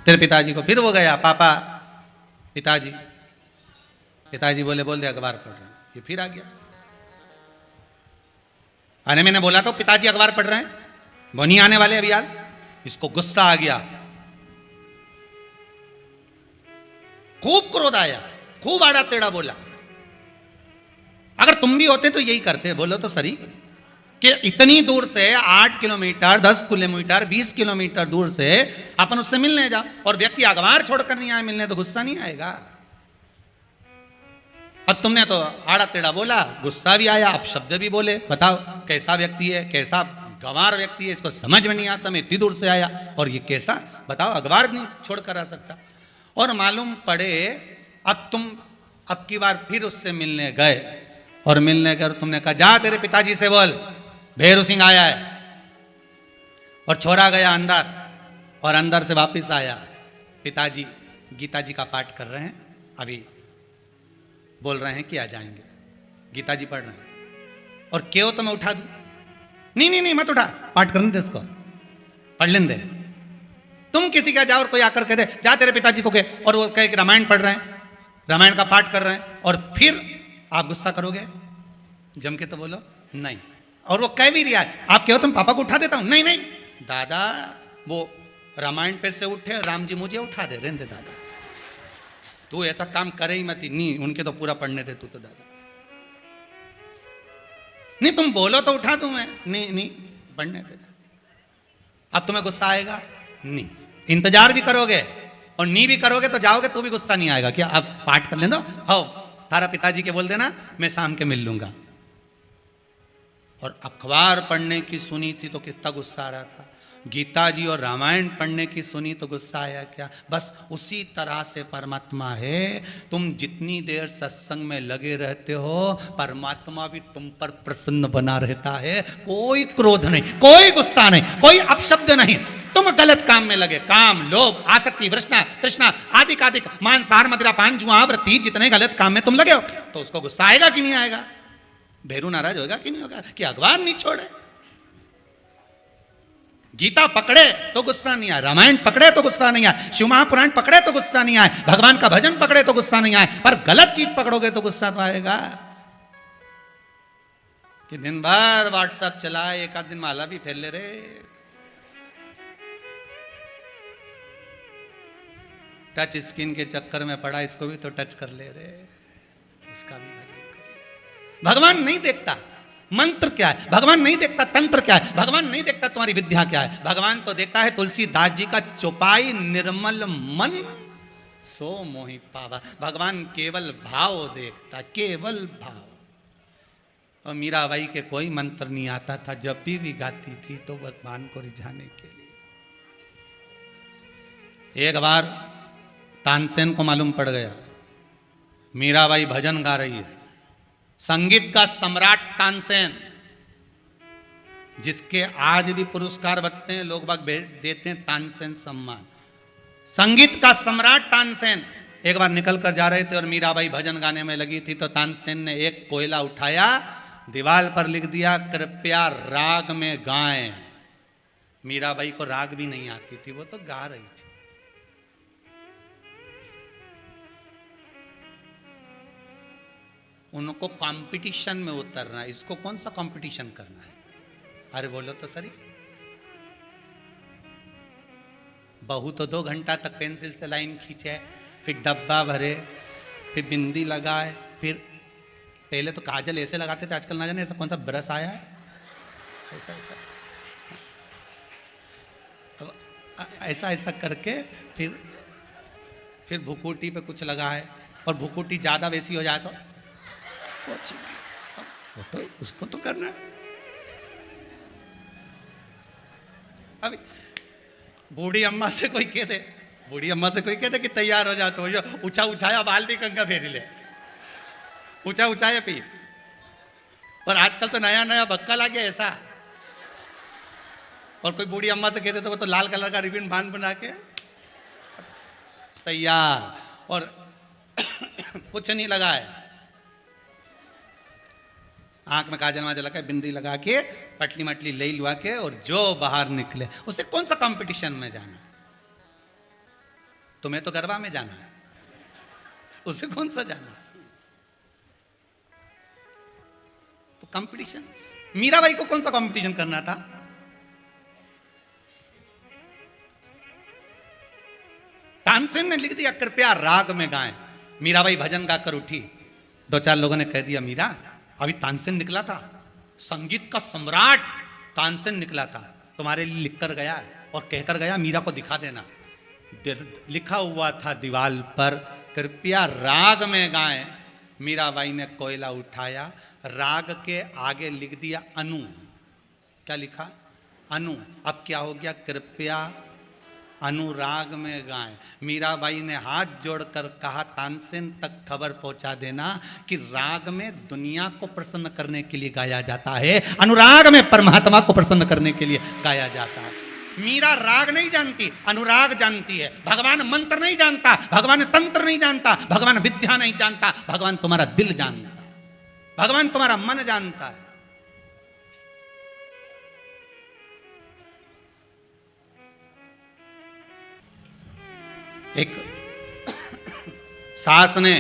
तेरे पिताजी को। फिर वो गया, पापा पिताजी, पिताजी बोले बोल दे अखबार पढ़ रहे हैं। ये फिर आ गया, अरे मैंने बोला तो पिताजी अखबार पढ़ रहे हैं, वो नहीं आने वाले अभी यार। इसको गुस्सा आ गया, खूब क्रोध आया, खूब आड़ा टेढ़ा बोला। अगर तुम भी होते तो यही करते, बोलो तो सही, कि इतनी दूर से 8 किलोमीटर 10 किलोमीटर 20 किलोमीटर दूर से अपन उससे मिलने जाओ और व्यक्ति अखबार छोड़कर नहीं आए मिलने, तो गुस्सा नहीं आएगा? अब तुमने तो आड़ा टेढ़ा बोला, गुस्सा भी आया, अब शब्द भी बोले। बताओ कैसा व्यक्ति है, कैसा गंवार व्यक्ति है, इसको समझ में नहीं आता, मैं इतनी दूर से आया और ये कैसा, बताओ अखबार नहीं छोड़कर आ सकता। और मालूम पड़े अब तुम अब की बार फिर उससे मिलने गए और मिलने गए, तुमने कहा जा तेरे पिताजी से बोल भैरू सिंह आया है, और छोरा गया अंदर और अंदर से वापस आया, पिताजी गीता जी का पाठ कर रहे हैं, अभी बोल रहे हैं कि आ जाएंगे, गीता जी पढ़ रहे हैं। और क्यों तो मैं उठा दूं? नहीं नहीं नहीं मत उठा, पाठ करने दे इसको, पढ़ लेने दे। तुम किसी का जाओ और कोई आकर कह दे जा तेरे पिताजी को कहे, और वो कहे कि रामायण पढ़ रहे हैं, रामायण का पाठ कर रहे हैं, और फिर आप गुस्सा करोगे? जम के तो बोलो नहीं। और वो कह भी दिया है, आप कहो तुम पापा को उठा देता हूं, नहीं नहीं दादा वो रामायण पे से उठे, राम जी मुझे उठा दे, रहने दे दादा, तू ऐसा काम करे ही मत। नहीं उनके तो पूरा पढ़ने दे तू तो दादा, नहीं तुम बोलो तो उठा दूं मैं, नहीं नहीं पढ़ने दे। अब तुम्हें गुस्सा आएगा? नहीं। इंतजार भी करोगे और नहीं भी करोगे तो जाओगे तो भी गुस्सा नहीं आएगा? क्या आप पाठ कर लेना, हो तारा पिताजी के बोल देना मैं शाम के मिल लूंगा। और अखबार पढ़ने की सुनी थी तो कितना गुस्सा आ रहा था, गीता जी और रामायण पढ़ने की सुनी तो गुस्सा आया क्या? बस उसी तरह से परमात्मा है, तुम जितनी देर सत्संग में लगे रहते हो परमात्मा भी तुम पर प्रसन्न बना रहता है, कोई क्रोध नहीं, कोई गुस्सा नहीं, कोई अपशब्द नहीं। तुम गलत काम में लगे, काम लोभ आसक्ति वृष्णा तृष्णा आदि कादिक मांसाहार मदिरा पान जुआ वृत्ति, जितने गलत काम में तुम लगे हो तो उसको गुस्सा आएगा कि नहीं आएगा? भैरू नाराज होगा कि नहीं होगा कि अखबार नहीं छोड़े? गीता पकड़े तो गुस्सा नहीं आए, रामायण पकड़े तो गुस्सा नहीं आए, शिव महापुराण पकड़े तो गुस्सा नहीं आए, भगवान का भजन पकड़े तो गुस्सा नहीं आए, पर गलत चीज पकड़ोगे तो गुस्सा तो आएगा। कि दिन भर व्हाट्सएप चलाए, एक आध दिन माला भी फैल ले रे, टच स्क्रीन के चक्कर में पड़ा, इसको भी तो टच कर ले रे, उसका भी भजन कर ले। भगवान नहीं देखता मंत्र क्या है, भगवान नहीं देखता तंत्र क्या है, भगवान नहीं देखता तुम्हारी विद्या क्या है, भगवान तो देखता है तुलसीदास जी का चौपाई निर्मल मन सो मोहि पावा। भगवान केवल भाव देखता, केवल भाव। और मीराबाई के कोई मंत्र नहीं आता था, जब भी गाती थी तो भगवान को रिझाने के लिए। एक बार तानसेन को मालूम पड़ गया मीराबाई भजन गा रही है। संगीत का सम्राट तानसेन, जिसके आज भी पुरस्कार बनते हैं, लोग बाग देते हैं तानसेन सम्मान। संगीत का सम्राट तानसेन एक बार निकल कर जा रहे थे और मीराबाई भजन गाने में लगी थी, तो तानसेन ने एक कोयला उठाया, दीवार पर लिख दिया कृपया राग में गाएं। मीराबाई को राग भी नहीं आती थी, वो तो गा रही थी। उनको कंपटीशन में उतरना है, इसको कौन सा कंपटीशन करना है? अरे बोलो तो सही। बहू तो 2 घंटा तक पेंसिल से लाइन खींचे, फिर डब्बा भरे, फिर बिंदी लगाए, फिर पहले तो काजल ऐसे लगाते थे, आजकल ना जाने ऐसा कौन सा ब्रश आया है, ऐसा ऐसा ऐसा ऐसा करके फिर भुकुटी पे कुछ लगाए, और भुकुटी ज़्यादा वैसी हो जाए तो वो तो उसको तो करना है। अभी बूढ़ी अम्मा से कोई कहते कि तैयार हो जा, तो जो ऊंचा उछाया बाल भी कंगा फेरी ले, ऊंचा उछाया पी। और आजकल तो नया नया बक्का ला गया ऐसा। और कोई बूढ़ी अम्मा से कहते तो वो तो लाल कलर का रिबन बांध बना के तैयार, और कुछ नहीं लगाए, आंख में काजल वाजल लगा, बिंदी लगा के, पटली मटली ले लुआ के, और जो बाहर निकले, उसे कौन सा कंपटीशन में जाना? तुम्हें तो गरबा में जाना है, उसे कौन सा जाना? तो कंपटीशन, मीराबाई को कौन सा कंपटीशन करना था? तानसेन ने लिख दिया कृपया राग में गाएं। मीराबाई भजन गाकर उठी, 2-4 लोगों ने कह दिया मीरा अभी तानसेन निकला था, संगीत का सम्राट तानसेन निकला था, तुम्हारे लिए लिखकर गया और कहकर गया मीरा को दिखा देना। लिखा हुआ था दीवार पर कृपया राग में गाएं। मीराबाई ने कोयला उठाया, राग के आगे लिख दिया अनु। क्या लिखा? अनु। अब क्या हो गया? कृपया अनुराग में गाएं। मीराबाई ने हाथ जोड़कर कहा तानसेन तक खबर पहुंचा देना कि राग में दुनिया को प्रसन्न करने के लिए गाया जाता है, अनुराग में परमात्मा को प्रसन्न करने के लिए गाया जाता है। मीरा राग नहीं जानती, अनुराग जानती है। भगवान मंत्र नहीं जानता, भगवान तंत्र नहीं जानता, भगवान विद्या नहीं जानता, भगवान तुम्हारा दिल जानता, भगवान तुम्हारा मन जानता है। एक सास ने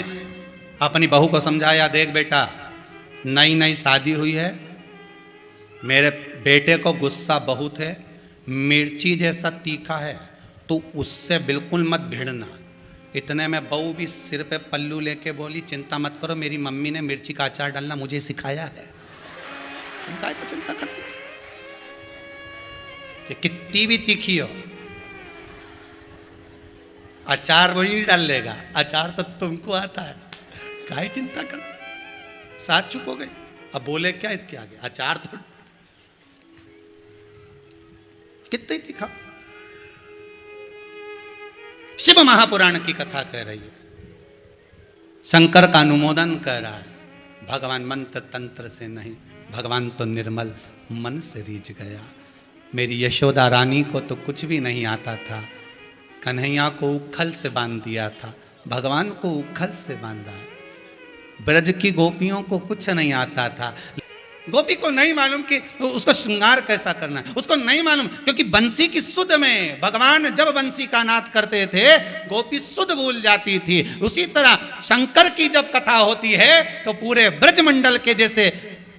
अपनी बहू को समझाया, देख बेटा नई नई शादी हुई है, मेरे बेटे को गुस्सा बहुत है, मिर्ची जैसा तीखा है, तो उससे बिल्कुल मत भिड़ना। इतने में बहू भी सिर पे पल्लू लेके बोली चिंता मत करो, मेरी मम्मी ने मिर्ची का अचार डालना मुझे सिखाया है। उनका तो चिंता करती है कितनी भी तीखी हो, अचार वही डाल लेगा, अचार तो तुमको आता है, काहे चिंता कर। साथ चुप हो गए, अब बोले क्या इसके आगे, अचार तो कितने तीखा। शिव महापुराण की कथा कह रही है, शंकर का अनुमोदन कर रहा है, भगवान मंत्र तंत्र से नहीं, भगवान तो निर्मल मन से रीझ गया। मेरी यशोदा रानी को तो कुछ भी नहीं आता था, कन्हैया को उखल से बांध दिया था, भगवान को उखल से बांधा है। ब्रज की गोपियों को कुछ नहीं आता था, गोपी को नहीं मालूम कि उसको श्रृंगार कैसा करना है, उसको नहीं मालूम, क्योंकि बंसी की सुध में भगवान जब बंसी का नाद करते थे गोपी सुध भूल जाती थी। उसी तरह शंकर की जब कथा होती है तो पूरे ब्रज मंडल के जैसे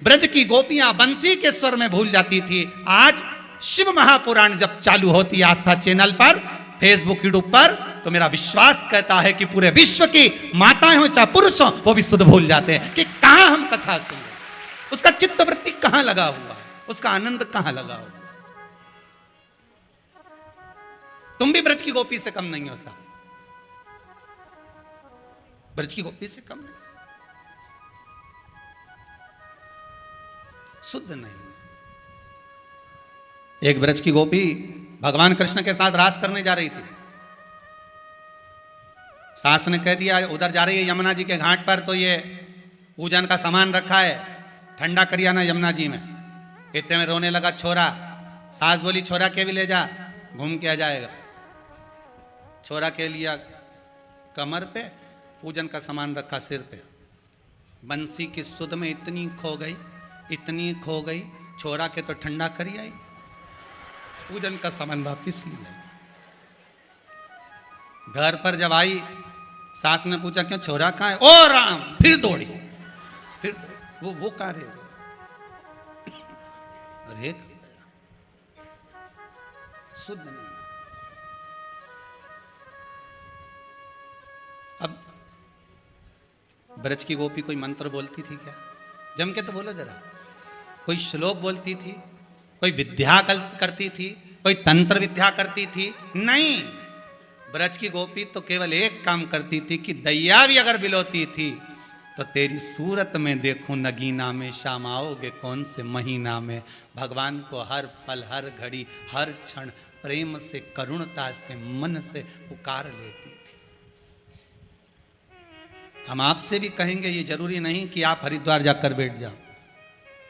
ब्रज की गोपियां बंसी के स्वर में भूल जाती थी। आज शिव महापुराण जब चालू होती है आस्था चैनल पर, फेसबुक यूट्यूब पर, तो मेरा विश्वास कहता है कि पूरे विश्व की माताएं हो चाहे पुरुष हो वो भी सुध भूल जाते हैं कि कहां हम कथा सुन रहे, उसका चित्तवृत्ति कहां लगा हुआ है, उसका आनंद कहां लगा हुआ। तुम भी ब्रज की गोपी से कम नहीं हो साहब, ब्रज की गोपी से कम नहीं, शुद्ध नहीं। एक ब्रज की गोपी भगवान कृष्ण के साथ रास करने जा रही थी, सास ने कह दिया उधर जा रही है यमुना जी के घाट पर, तो ये पूजन का सामान रखा है, ठंडा करिया ना यमुना जी में। इतने में रोने लगा छोरा। सास बोली छोरा के भी ले जा, घूम के आ जाएगा। छोरा के लिया कमर पे, पूजन का सामान रखा सिर पे। बंसी की सुध में इतनी खो गई, इतनी खो गई, छोरा के तो ठंडा करी आई, पूजन का सामान वापिस लिया। घर पर जब आई, सास ने पूछा क्यों छोरा कहाँ है? ओ राम, फिर दौड़ी, फिर वो कहाँ रहे? अरे शुद्ध नहीं। अब ब्रज की गोपी कोई मंत्र बोलती थी क्या? जम के तो बोलो जरा। कोई श्लोक बोलती थी, कोई विद्या करती थी, कोई तंत्र विद्या करती थी? नहीं। ब्रज की गोपी तो केवल एक काम करती थी कि दैया भी अगर बिलोती थी तो तेरी सूरत में देखूं नगीना में, शाम आओगे कौन से महीना में। भगवान को हर पल, हर घड़ी, हर क्षण प्रेम से, करुणता से, मन से पुकार लेती थी। हम आपसे भी कहेंगे, ये जरूरी नहीं कि आप हरिद्वार जाकर बैठ जाओ।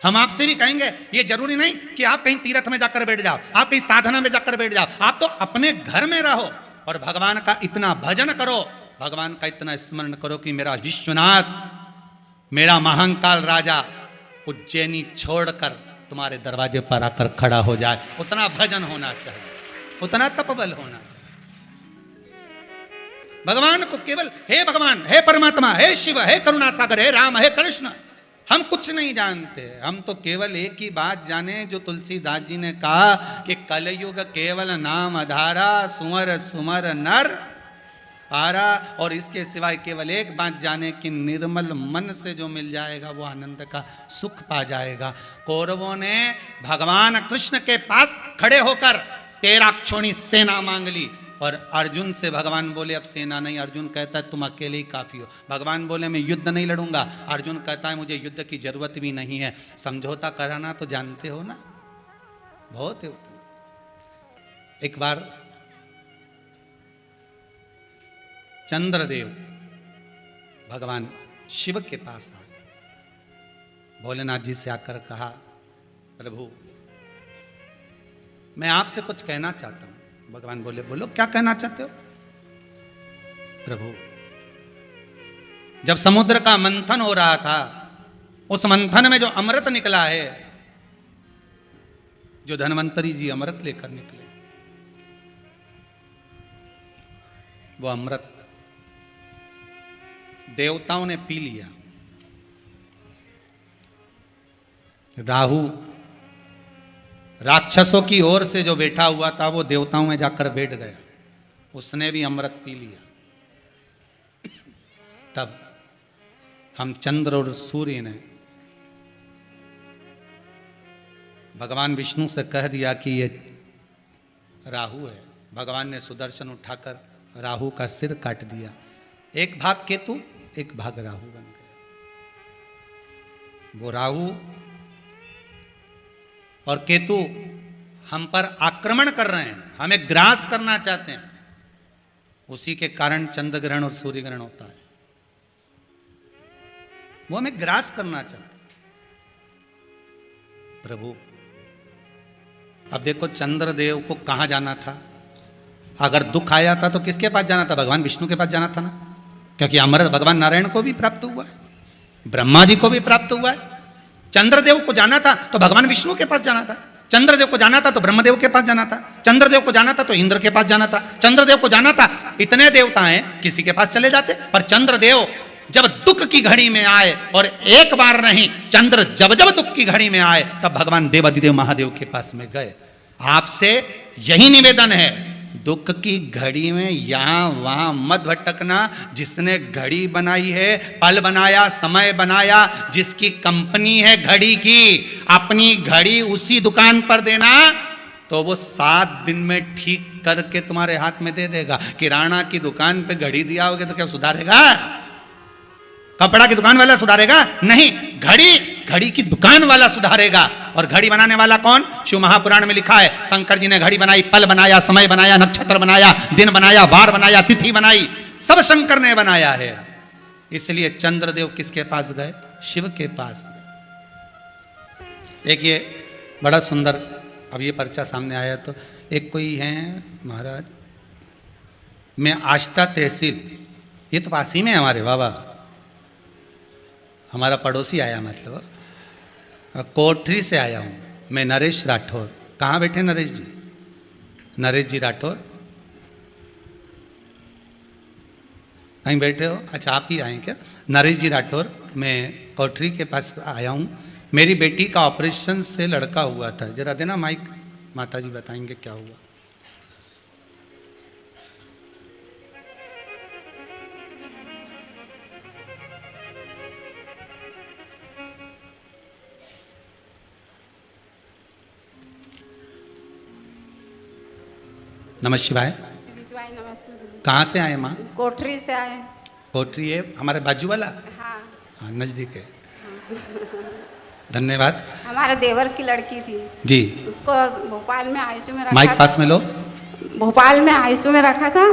हम आपसे भी कहेंगे, ये जरूरी नहीं कि आप कहीं तीर्थ में जाकर बैठ जाओ, आप कहीं साधना में जाकर बैठ जाओ। आप तो अपने घर में रहो और भगवान का इतना भजन करो, भगवान का इतना स्मरण करो कि मेरा विश्वनाथ, मेरा महाकाल राजा उज्जैनी छोड़कर तुम्हारे दरवाजे पर आकर खड़ा हो जाए। उतना भजन होना चाहिए, उतना तपबल होना चाहिए। भगवान को केवल हे भगवान, हे परमात्मा, हे शिव, हे करुणा सागर, हे राम, हे कृष्ण, हम कुछ नहीं जानते। हम तो केवल एक ही बात जाने जो तुलसीदास जी ने कहा कि कलयुग केवल नाम आधारा, सुमर सुमर नर पारा। और इसके सिवाय केवल एक बात जाने कि निर्मल मन से जो मिल जाएगा वो आनंद का सुख पा जाएगा। कौरवों ने भगवान कृष्ण के पास खड़े होकर 13 क्षोणी सेना मांग ली और अर्जुन से भगवान बोले अब सेना नहीं। अर्जुन कहता है तुम अकेले ही काफी हो। भगवान बोले मैं युद्ध नहीं लड़ूंगा। अर्जुन कहता है मुझे युद्ध की जरूरत भी नहीं है। समझौता कराना तो जानते हो ना, बहुत है। एक बार चंद्रदेव भगवान शिव के पास आए, भोलेनाथ जी से आकर कहा प्रभु मैं आपसे कुछ कहना चाहता हूं। भगवान बोले बोलो क्या कहना चाहते हो? प्रभु जब समुद्र का मंथन हो रहा था, उस मंथन में जो अमृत निकला है, जो धन्वंतरी जी अमृत लेकर निकले, वो अमृत देवताओं ने पी लिया। राहु राक्षसों की ओर से जो बैठा हुआ था वो देवताओं में जाकर बैठ गया, उसने भी अमृत पी लिया। तब हम चंद्र और सूर्य ने भगवान विष्णु से कह दिया कि ये राहु है। भगवान ने सुदर्शन उठाकर राहु का सिर काट दिया। एक भाग केतु, एक भाग राहु बन गया। वो राहु और केतु हम पर आक्रमण कर रहे हैं, हमें ग्रास करना चाहते हैं। उसी के कारण चंद्र ग्रहण और सूर्य ग्रहण होता है। वो हमें ग्रास करना चाहते हैं। प्रभु अब देखो चंद्रदेव को कहां जाना था? अगर दुख आया था तो किसके पास जाना था? भगवान विष्णु के पास जाना था ना, क्योंकि अमृत भगवान नारायण को भी प्राप्त हुआ है, ब्रह्मा जी को भी प्राप्त हुआ है। चंद्रदेव को जाना था तो भगवान विष्णु के पास जाना था, चंद्रदेव को जाना था तो ब्रह्मदेव के पास जाना था, चंद्रदेव को जाना था तो इंद्र के पास जाना था, चंद्रदेव को जाना था। इतने देवता हैं, किसी के पास चले जाते। पर चंद्रदेव जब दुख की घड़ी में आए, और एक बार नहीं, चंद्र जब जब दुख की घड़ी में आए तब भगवान देवाधिदेव महादेव के पास में गए। आपसे यही निवेदन है, दुख की घड़ी में यहां वहां मत भटकना। जिसने घड़ी बनाई है, पल बनाया, समय बनाया, जिसकी कंपनी है घड़ी की, अपनी घड़ी उसी दुकान पर देना तो वो 7 दिन में ठीक करके तुम्हारे हाथ में दे देगा। किराना की दुकान पे घड़ी दिया होगे तो क्या सुधारेगा? कपड़ा की दुकान वाला सुधारेगा? नहीं, घड़ी की दुकान वाला सुधारेगा। और घड़ी बनाने वाला कौन? शिव महापुराण में लिखा है, शंकर जी ने घड़ी बनाई, पल बनाया, समय बनाया, नक्षत्र बनाया, दिन बनाया, वार बनाया, तिथि बनाई। सब शंकर ने बनाया है। इसलिए चंद्रदेव किसके पास गए? शिव के पास गए। एक ये बड़ा सुंदर, अब ये पर्चा सामने आया तो एक कोई है महाराज, मैं आष्टा तहसील, ये तो पास ही में है हमारे बाबा, हमारा पड़ोसी आया, मतलब कोठरी से आया हूँ मैं, नरेश राठौर। कहाँ बैठे नरेश जी? नरेश जी राठौर कहीं बैठे हो? अच्छा, आप ही आए क्या? नरेश जी राठौर, मैं कोठरी के पास आया हूँ। मेरी बेटी का ऑपरेशन से लड़का हुआ था। जरा देना माइक, माता जी बताएंगे क्या हुआ। नमः शिवाय। नमस्ते। कहाँ से आए माँ? कोठरी से आए। कोठरी है हमारे बाजू वाला? हाँ, हाँ, नजदीक है। धन्यवाद। हमारे देवर की लड़की थी जी, उसको भोपाल में आईसीयू में रखा माइक था। पास में लो। भोपाल में आईसीयू में रखा था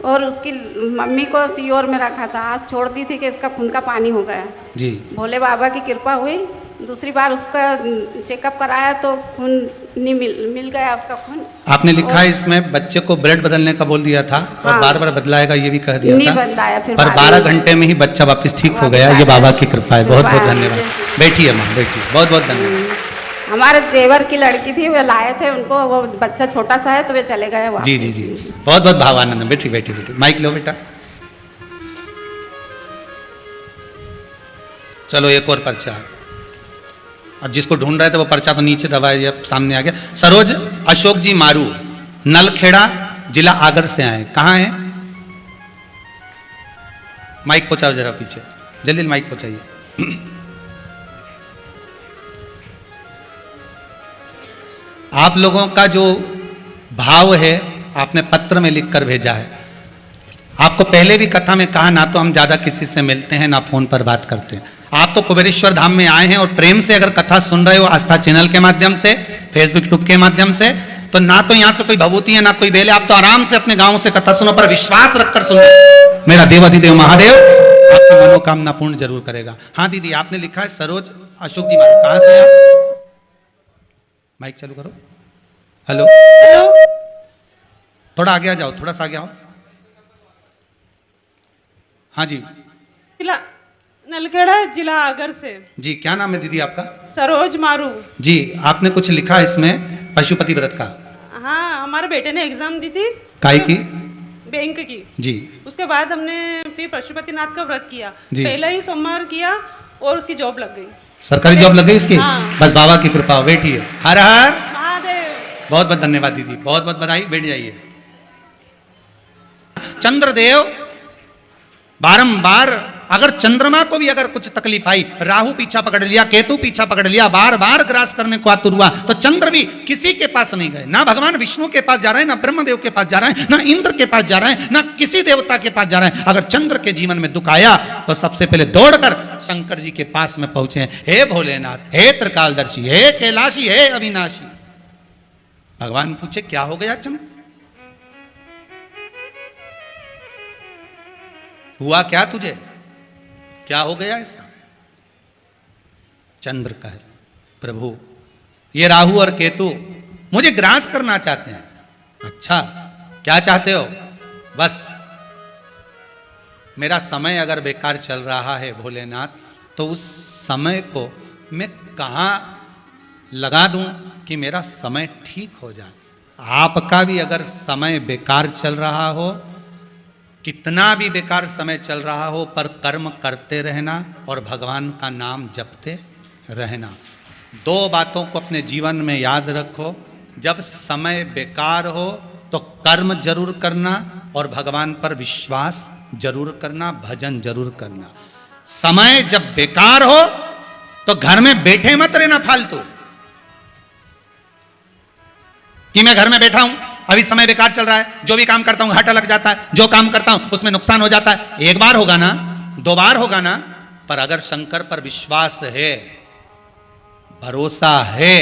और उसकी मम्मी को सीओर में रखा था। आज छोड़ दी थी कि इसका खून का पानी हो गया। जी, भोले बाबा की कृपा हुई। दूसरी बार उसका चेकअप कराया तो खून नहीं मिल गया उसका खून। आपने लिखा है इसमें बच्चे को ब्लड बदलने का बोल दिया था और हाँ। बार बार बदलाएगा ये भी कह दिया नहीं था, बदलाया फिर पर बाद 12 में। घंटे में ही बच्चा वापस ठीक हो वापस गया। आ ये बाबा गया। की कृपा है। फिर बहुत बहुत बाद में धन्यवाद। जैसे- बैठिए माँ, बैठिए। बहुत बहुत धन्यवाद। हमारे देवर की लड़की थी, वे लाए थे उनको, वो बच्चा छोटा सा है तो वे चले गए वापस। जी जी जी, बहुत बहुत भावानंद। बैठी बैठी बैठी, माइक लो बेटा। चलो एक और पर्चा है। अब जिसको ढूंढ रहे थे वो पर्चा तो नीचे दबाया, ये सामने आ गया। सरोज अशोक जी मारू, नलखेड़ा, जिला आगर से आए। कहाँ है? माइक पहुंचाओ जरा पीछे, जल्दी माइक पहुंचाइए। आप लोगों का जो भाव है आपने पत्र में लिखकर भेजा है। आपको पहले भी कथा में कहा, ना तो हम ज्यादा किसी से मिलते हैं ना फोन पर बात करते हैं। आप तो कुबेरेश्वर धाम में आए हैं और प्रेम से अगर कथा सुन रहे हो आस्था चैनल के माध्यम से, फेसबुक यूट्यूब के माध्यम से, तो ना तो यहाँ से कोई भभूति है ना कोई बेल है। आप तो आराम से अपने गांव से कथा सुनो, पर विश्वास रखकर सुनो। मेरा देवाधिदेव महादेव आपकी मनोकामना पूर्ण जरूर करेगा। हाँ दीदी, आपने लिखा है सरोज अशोक जी, कहां से आप? माइक चालू करो। हेलो हेलो, थोड़ा आगे आ जाओ, थोड़ा सा आगे आओ। हाँ जी जिला नलखेड़ा, जिला आगर से। जी, क्या नाम है दीदी आपका? सरोज मारू। जी, आपने कुछ लिखा इसमें पशुपति व्रत का। हाँ, हमारे बेटे ने एग्जाम दी थी काय की? बैंक की। जी उसके बाद हमने फिर पशुपतिनाथ का व्रत किया। जी। पहला ही सोमवार किया और उसकी जॉब लग गई। सरकारी जॉब लग गई इसकी? हाँ। बस बाबा की कृपा हो। बैठिए। हर हर महादेव। बहुत बहुत धन्यवाद दीदी, बहुत बहुत बधाई। बैठ जाइए। चंद्रदेव बारंबार, अगर चंद्रमा को भी अगर कुछ तकलीफ आई, राहु पीछा पकड़ लिया, केतु पीछा पकड़ लिया, बार बार ग्रास करने को आतुर हुआ, तो चंद्र भी किसी के पास नहीं गए। ना भगवान विष्णु के पास जा रहे हैं, ना ब्रह्मदेव के पास जा रहे हैं, ना इंद्र के पास जा रहे हैं, ना किसी देवता के पास जा रहे हैं। अगर चंद्र के जीवन में दुख आया तो सबसे पहले दौड़कर शंकर जी के पास में पहुंचे। हे भोलेनाथ, हे त्रिकालदर्शी, हे कैलाशी, हे अविनाशी। भगवान पूछे क्या हो गया चंद्र? हुआ क्या तुझे? क्या हो गया ऐसा? चंद्र कह रहे, प्रभु ये राहु और केतु मुझे ग्रास करना चाहते हैं। अच्छा, क्या चाहते हो? बस मेरा समय अगर बेकार चल रहा है भोलेनाथ, तो उस समय को मैं कहाँ लगा दूं कि मेरा समय ठीक हो जाए। आपका भी अगर समय बेकार चल रहा हो, कितना भी बेकार समय चल रहा हो, पर कर्म करते रहना और भगवान का नाम जपते रहना। दो बातों को अपने जीवन में याद रखो। जब समय बेकार हो तो कर्म जरूर करना और भगवान पर विश्वास जरूर करना, भजन जरूर करना। समय जब बेकार हो तो घर में बैठे मत रहना फालतू कि मैं घर में बैठा हूं, अभी समय बेकार चल रहा है, जो भी काम करता हूं घाटा लग जाता है, जो काम करता हूं उसमें नुकसान हो जाता है। एक बार होगा ना, दो बार होगा ना, पर अगर शंकर पर विश्वास है, भरोसा है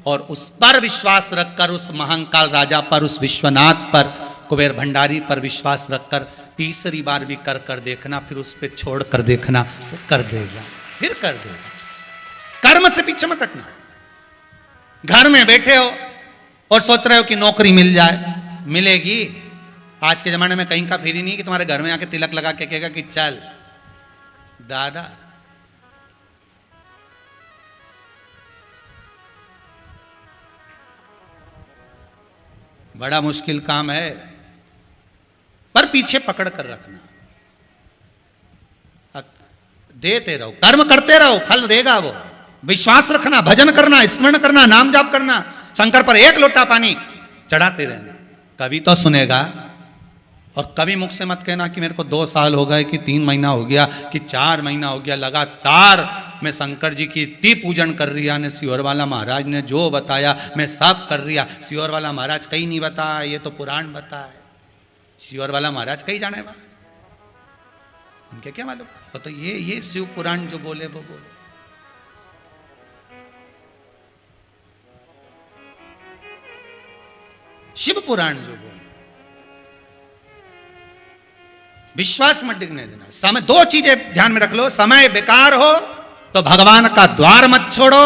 और उस पर विश्वास रखकर, उस महाकाल राजा पर, उस विश्वनाथ पर, कुबेर भंडारी पर विश्वास रखकर तीसरी बार भी कर देखना, फिर उस पर छोड़ कर देखना, तो कर देगा, फिर कर देगा। कर्म से पीछे मत हटना। घर में बैठे हो और सोच रहे हो कि नौकरी मिल जाए, मिलेगी। आज के जमाने में कहीं का फिर ही नहीं कि तुम्हारे घर में आके तिलक लगा के कहेगा कि चल दादा। बड़ा मुश्किल काम है, पर पीछे पकड़ कर रखना। देते रहो, कर्म करते रहो, फल देगा वो। विश्वास रखना, भजन करना, स्मरण करना, नाम जाप करना, शंकर पर एक लोटा पानी चढ़ाते रहना, कभी तो सुनेगा। और कभी मुख से मत कहना कि मेरे को 2 साल हो गए, कि 3 महीना हो गया, कि 4 महीना हो गया, लगातार मैं शंकर जी की इतनी पूजन कर रिया ने, सियोर वाला महाराज ने जो बताया मैं सब कर रिया। सियोर वाला महाराज कहीं नहीं बताया, ये तो पुराण बताया। सियोर वाला महाराज कहीं जाने बा, उनके क्या मालूम। वो तो ये शिव पुराण जो बोले वो बोले। शिव पुराण जो बोले, विश्वास मत डिगने देना। समय 2 चीजें ध्यान में रख लो, समय बेकार हो तो भगवान का द्वार मत छोड़ो,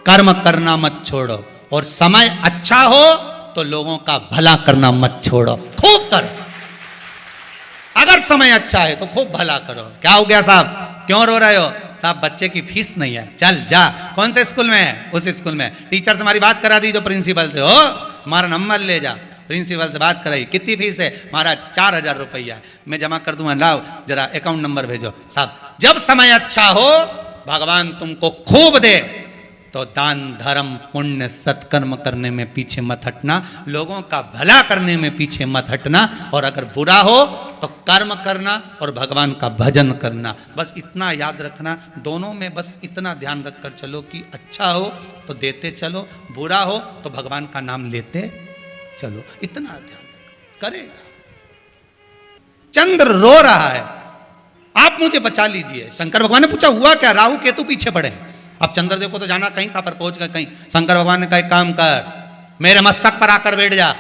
कर्म करना मत छोड़ो, और समय अच्छा हो तो लोगों का भला करना मत छोड़ो, खूब करो। अगर समय अच्छा है तो खूब भला करो। क्या हो गया साहब, क्यों रो रहे हो? साहब बच्चे की फीस नहीं है, चल जा। कौन से स्कूल में है? उस स्कूल में। टीचर से हमारी बात करा दी जो प्रिंसिपल से, हो हमारा नंबर ले जा। प्रिंसिपल से बात कराई, कितनी फीस है? हमारा 4000 रुपया, मैं जमा कर दूंगा, लाओ जरा अकाउंट नंबर भेजो। साहब जब समय अच्छा हो, भगवान तुमको खूब दे, तो दान धर्म पुण्य सत्कर्म करने में पीछे मत हटना, लोगों का भला करने में पीछे मत हटना। और अगर बुरा हो तो कर्म करना और भगवान का भजन करना। बस इतना याद रखना, दोनों में बस इतना ध्यान रखकर चलो कि अच्छा हो तो देते चलो, बुरा हो तो भगवान का नाम लेते चलो, इतना ध्यान करेगा। चंद्र रो रहा है, आप मुझे बचा लीजिए। शंकर भगवान ने पूछा हुआ क्या? राहु केतु पीछे पड़े। अब चंद्रदेव को तो जाना कहीं था, पर पहुंच गए कहीं। शंकर भगवान ने कहा एक काम कर, मेरे मस्तक पर आकर बैठ जा।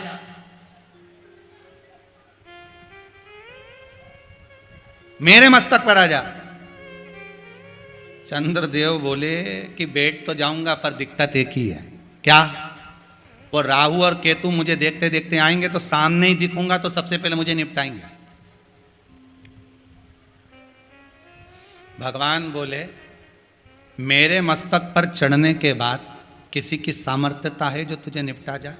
मेरे मस्तक पर आ जा। चंद्रदेव बोले कि बैठ तो जाऊंगा, पर दिक्कत एक ही है। क्या? वो राहु और केतु मुझे देखते देखते आएंगे तो सामने ही दिखूंगा तो सबसे पहले मुझे निपटाएंगे। भगवान बोले मेरे मस्तक पर चढ़ने के बाद किसी की सामर्थ्यता है जो तुझे निपटा जाए?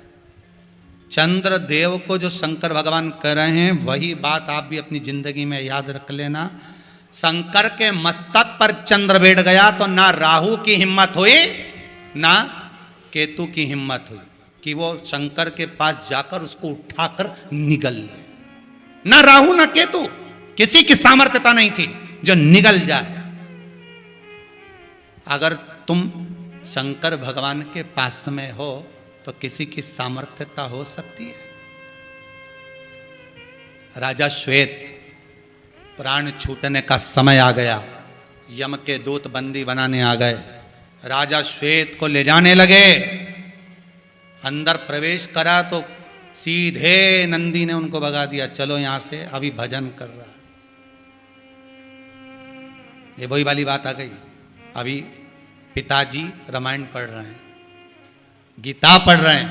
चंद्रदेव को जो शंकर भगवान कर रहे हैं वही बात आप भी अपनी जिंदगी में याद रख लेना। शंकर के मस्तक पर चंद्र बैठ गया तो ना राहु की हिम्मत हुई ना केतु की हिम्मत हुई कि वो शंकर के पास जाकर उसको उठाकर निगल ले। ना राहु ना केतु, किसी की सामर्थ्यता नहीं थी जो निगल जाए। अगर तुम शंकर भगवान के पास में हो तो किसी की सामर्थ्यता हो सकती है? राजा श्वेत, प्राण छूटने का समय आ गया, यम के दूत बंदी बनाने आ गए। राजा श्वेत को ले जाने लगे, अंदर प्रवेश करा तो सीधे नंदी ने उनको भगा दिया, चलो यहां से, अभी भजन कर रहा है। ये वही वाली बात आ गई। अभी पिताजी रामायण पढ़ रहे हैं, गीता पढ़ रहे हैं,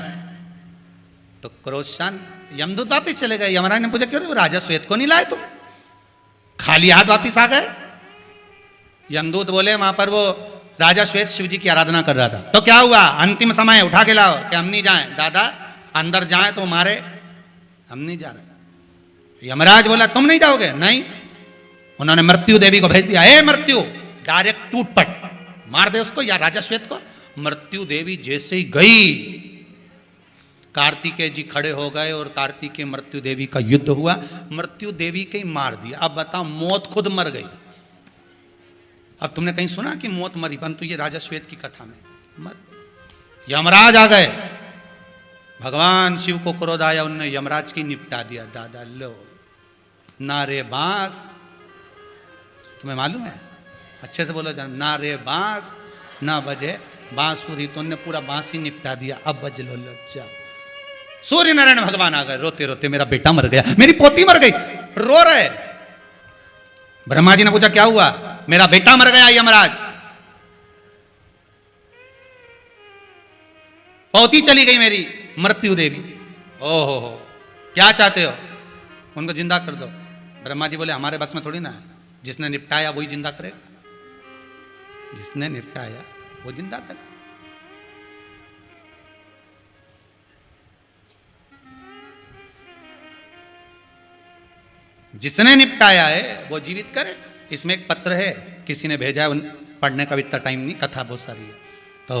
तो क्रोशान यमदूत वापिस चले गए। यमराज ने पूछा क्यों रे, राजा श्वेत को नहीं लाए तुम? खाली हाथ वापिस आ गए। यमदूत बोले वहां पर वो राजा श्वेत शिव जी की आराधना कर रहा था। तो क्या हुआ? अंतिम समय उठा के लाओ। कि हम नहीं जाए दादा, अंदर जाए तो मारे, हम नहीं जा रहे। यमराज बोला तुम नहीं जाओगे? नहीं। उन्होंने मृत्यु देवी को भेज दिया, हे मृत्यु, डायरेक्ट टूटपट मार दे उसको या राजा श्वेत को। मृत्यु देवी जैसे ही गई, कार्तिकेय जी खड़े हो गए और कार्तिकेय मृत्यु देवी का युद्ध हुआ। मृत्यु देवी के ही मार दिया। अब बताओ, मौत खुद मर गई। अब तुमने कहीं सुना कि मौत मरी, परंतु ये राजा श्वेत की कथा में मर। यमराज आ गए, भगवान शिव को क्रोध आया, उन्होंने यमराज की निपटा दिया। दादा लो, ना रे बांस, तुम्हें मालूम है? अच्छे से बोलो जान, ना रे बांस ना बजे बांसुरी, तो उन्होंने पूरा बांस ही निपटा दिया। अब बज लो जाओ। सूर्य नारायण भगवान आ गए, रोते रोते मेरा बेटा मर गया, मेरी पोती मर गई। रो रहे। ब्रह्मा जी ने पूछा क्या हुआ? मेरा बेटा मर गया यमराज, पौती चली गई मेरी मृत्यु देवी। ओहो हो, क्या चाहते हो? उनको जिंदा कर दो। ब्रह्मा जी बोले हमारे बस में थोड़ी ना है, जिसने निपटाया वही जिंदा करेगा, जिसने निपटाया वो जिंदा करे। जिसने निपटाया है वो जीवित करे। इसमें एक पत्र है, किसी ने भेजा है, पढ़ने का भी इतना टाइम नहीं, कथा बहुत सारी है। तो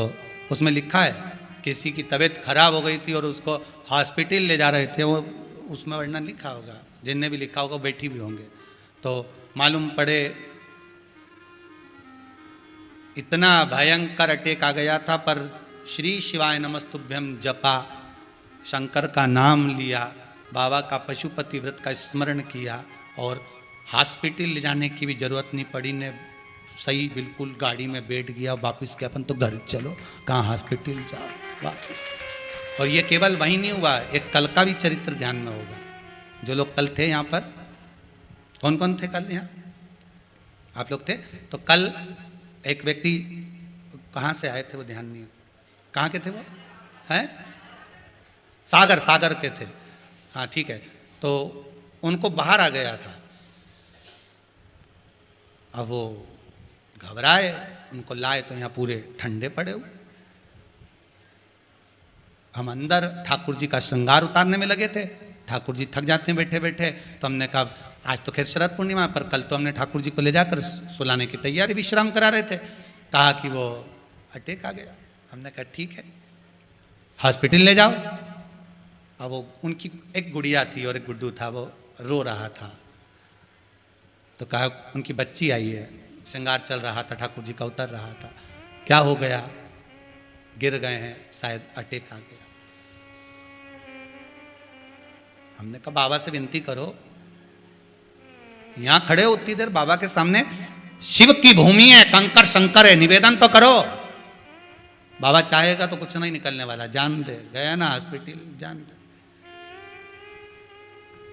उसमें लिखा है किसी की तबीयत खराब हो गई थी और उसको हॉस्पिटल ले जा रहे थे, वो उसमें वर्णन लिखा होगा, जिनने भी लिखा होगा बैठी भी होंगे। तो मालूम पड़े इतना भयंकर अटैक आ गया था, पर श्री शिवाय नमस्तुभ्यम जपा, शंकर का नाम लिया, बाबा का पशुपति व्रत का स्मरण किया और हॉस्पिटल ले जाने की भी जरूरत नहीं पड़ी। ने सही बिल्कुल गाड़ी में बैठ गया, वापस के अपन तो घर चलो, कहाँ हॉस्पिटल जाओ वापस। और ये केवल वहीं नहीं हुआ, एक कल का भी चरित्र ध्यान में होगा। जो लोग कल थे यहाँ पर, कौन कौन थे कल यहाँ? आप लोग थे? तो कल एक व्यक्ति कहाँ से आए थे वो ध्यान नहीं, कहाँ के थे वो? हैं सागर, सागर के थे। हाँ ठीक है। तो उनको बाहर आ गया था, अब वो घबराए, उनको लाए तो यहाँ पूरे ठंडे पड़े हुए। हम अंदर ठाकुर जी का श्रृंगार उतारने में लगे थे। ठाकुर जी थक जाते हैं बैठे बैठे, तो हमने कहा आज तो खैर शरद पूर्णिमा, पर कल तो हमने ठाकुर जी को ले जाकर सुलाने की तैयारी, विश्राम करा रहे थे। कहा कि वो अटैक आ गया। हमने कहा ठीक है हॉस्पिटल ले जाओ। अब वो उनकी एक गुड़िया थी और एक गुड्डू था, वो रो रहा था। तो कहा उनकी बच्ची आई है, श्रृंगार चल रहा था, ठाकुर जी का उतर रहा था, क्या हो गया? गिर गए हैं, शायद अटैक आ गया। हमने कहा बाबा से विनती करो, यहां खड़े हो उतनी देर बाबा के सामने, शिव की भूमि है, कंकर शंकर है, निवेदन तो करो। बाबा चाहेगा तो कुछ नहीं निकलने वाला, जान दे। गया ना हॉस्पिटल, जान दे।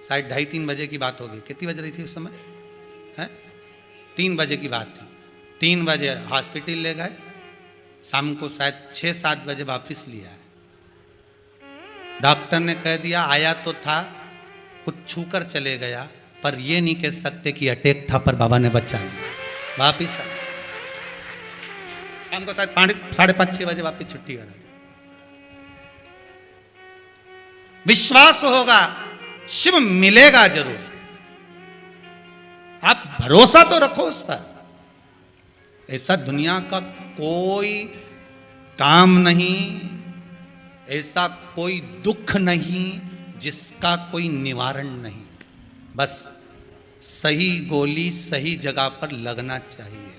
शायद 2:30-3 बजे की बात होगी। कितनी बज रही थी उस समय? है 3 बजे की बात थी। 3 बजे हॉस्पिटल ले गए, शाम को शायद 6-7 बजे वापस लिया है। डॉक्टर ने कह दिया आया तो था, कुछ छूकर चले गया, पर ये नहीं कह सकते कि अटैक था, पर बाबा ने बचा लिया। वापिस आ शाम को शायद 5:30-6 बजे वापिस छुट्टी करा। विश्वास होगा शिव मिलेगा जरूर, आप भरोसा तो रखो उस पर। ऐसा दुनिया का कोई काम नहीं, ऐसा कोई दुख नहीं जिसका कोई निवारण नहीं। बस सही गोली सही जगह पर लगना चाहिए,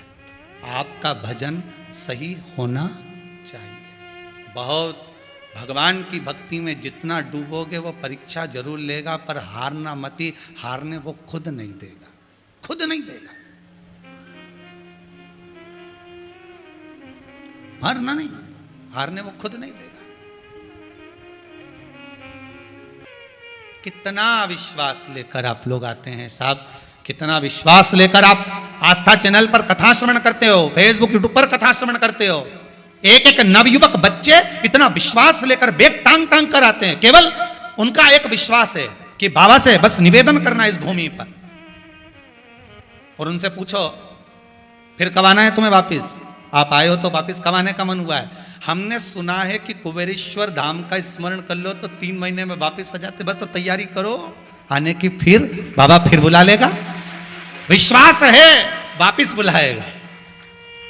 आपका भजन सही होना चाहिए। बहुत भगवान की भक्ति में जितना डूबोगे वो परीक्षा जरूर लेगा, पर हारना मती। हारने वो खुद नहीं देगा, खुद नहीं देगा। हारना नहीं, हारने वो खुद नहीं देगा। कितना विश्वास लेकर आप लोग आते हैं साहब, कितना विश्वास लेकर आप आस्था चैनल पर कथा श्रवण करते हो, फेसबुक यूट्यूब पर कथा श्रवण करते हो। एक एक नवयुवक बच्चे इतना विश्वास लेकर बेग टांग टांग कर आते हैं। केवल उनका एक विश्वास है कि बाबा से बस निवेदन करना इस भूमि पर। और उनसे पूछो फिर कब आना है तुम्हें वापिस? आप आए हो तो वापिस कब आने का मन हुआ है? हमने सुना है कि कुबेरेश्वर धाम का स्मरण कर लो तो 3 महीने में वापिस आ जाते। बस तो तैयारी करो आने की, फिर बाबा फिर बुला लेगा। विश्वास है वापिस बुलाएगा।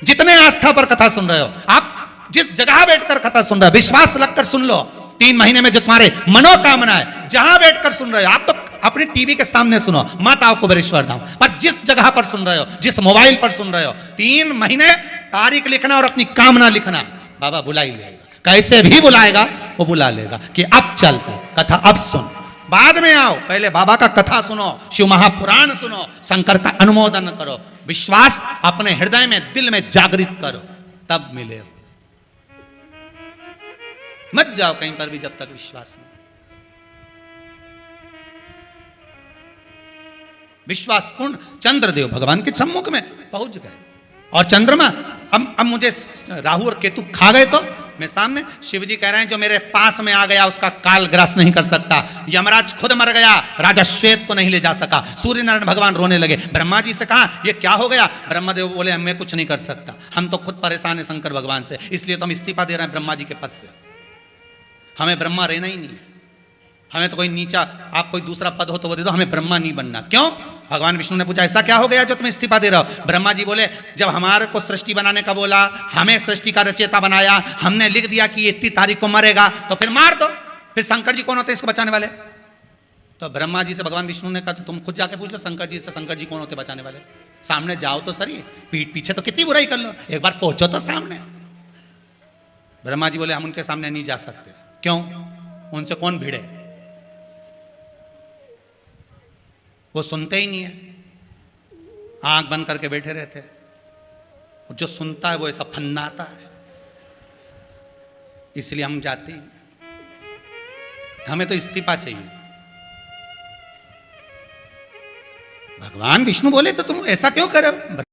जितने आस्था पर कथा सुन रहे हो, आप जिस जगह बैठकर कथा सुन रहे हो, विश्वास लगकर सुन लो। 3 महीने में जो तुम्हारे मनोकामना है, जहां बैठकर सुन रहे हो, आप तो अपनी टीवी के सामने सुनो, मत आओ कुबेरेश्वर धाम, पर जिस जगह पर सुन रहे हो, जिस मोबाइल पर सुन रहे हो, 3 महीने तारीख लिखना और अपनी कामना लिखना, बाबा बुला ही लेगा। कैसे भी बुलाएगा वो बुला लेगा कि अब चल कथा अब सुन, बाद में आओ, पहले बाबा का कथा सुनो, शिव महापुराण सुनो, शंकर का अनुमोदन करो, विश्वास अपने हृदय में दिल में जागृत करो, तब मिले। मत जाओ कहीं पर भी जब तक विश्वास नहीं। विश्वासपूर्ण चंद्रदेव भगवान के सम्मुख में पहुंच गए। और चंद्रमा, अब मुझे राहु और केतु खा गए तो मैं सामने, शिव जी कह रहे हैं जो मेरे पास में आ गया उसका काल ग्रास नहीं कर सकता। यमराज खुद मर गया, राजा श्वेत को नहीं ले जा सका। सूर्य नारायण भगवान रोने लगे। ब्रह्मा जी से कहा ये क्या हो गया? ब्रह्मदेव बोले मैं कुछ नहीं कर सकता, हम तो खुद परेशान है शंकर भगवान से, इसलिए तो हम इस्तीफा दे रहे हैं ब्रह्मा जी के पद से। हमें ब्रह्मा रहना ही नहीं है, हमें तो कोई नीचा, आप कोई दूसरा पद हो तो वो दे दो, हमें ब्रह्मा नहीं बनना। क्यों? भगवान विष्णु ने पूछा ऐसा क्या हो गया जो तुम इस्तीफा दे रहे हो? ब्रह्मा जी बोले जब हमारे को सृष्टि बनाने का बोला, हमें सृष्टि का रचयिता बनाया, हमने लिख दिया कि इतनी तारीख को मरेगा, तो फिर मार दो। फिर शंकर जी कौन होते इसको बचाने वाले? तो ब्रह्मा जी से भगवान विष्णु ने कहा तुम खुद जाके पूछ लो शंकर जी से, शंकर जी कौन होते बचाने वाले? सामने जाओ तो सही, पीठ पीछे तो कितनी बुराई कर लो, एक बार पहुंचो तो सामने। ब्रह्मा जी बोले हम उनके सामने नहीं जा सकते। क्यों? उनसे कौन भिड़े, वो सुनते ही नहीं है, आंख बंद करके बैठे रहते हैं। जो सुनता है वो ऐसा फन्नाता है, इसलिए हम जाते ही, हमें तो इस्तीफा चाहिए। भगवान विष्णु बोले तो तुम ऐसा क्यों कर रहे हो?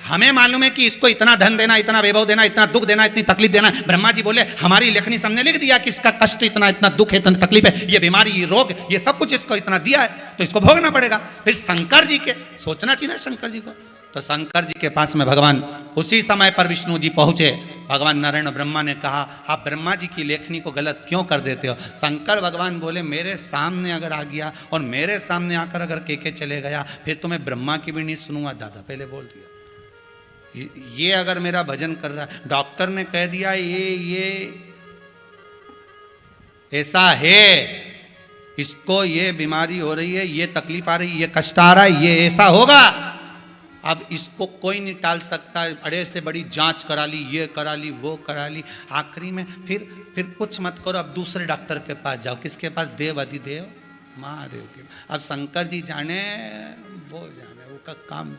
हमें मालूम है कि इसको इतना धन देना, इतना वैभव देना, इतना दुख देना, इतनी तकलीफ देना। ब्रह्मा जी बोले हमारी लेखनी सामने लिख दिया कि इसका कष्ट इतना, इतना दुख है, इतनी तकलीफ है, ये बीमारी, ये रोग, ये सब कुछ इसको इतना दिया है, तो इसको भोगना पड़ेगा। फिर शंकर जी के सोचना चाहिए ना शंकर जी को। तो शंकर जी के पास में भगवान उसी समय पर विष्णु जी पहुंचे। भगवान नारायण ब्रह्मा ने कहा आप ब्रह्मा जी की लेखनी को गलत क्यों कर देते हो? शंकर भगवान बोले मेरे सामने अगर आ गया और मेरे सामने आकर अगर के चले गया, फिर तो मैं ब्रह्मा की भी नहीं सुनूंगा। दादा पहले बोल दिया, ये अगर मेरा भजन कर रहा है, डॉक्टर ने कह दिया ये ऐसा है, इसको ये बीमारी हो रही है, ये तकलीफ आ रही है, ये कष्ट आ रहा है, ये ऐसा होगा, अब इसको कोई नहीं टाल सकता। बड़े से बड़ी जांच करा ली, ये करा ली, वो करा ली, आखिरी में फिर कुछ मत करो, अब दूसरे डॉक्टर के पास जाओ। किसके पास? देव अधिदेव महादेव के। अब शंकर जी जाने वो जाने, वो का काम।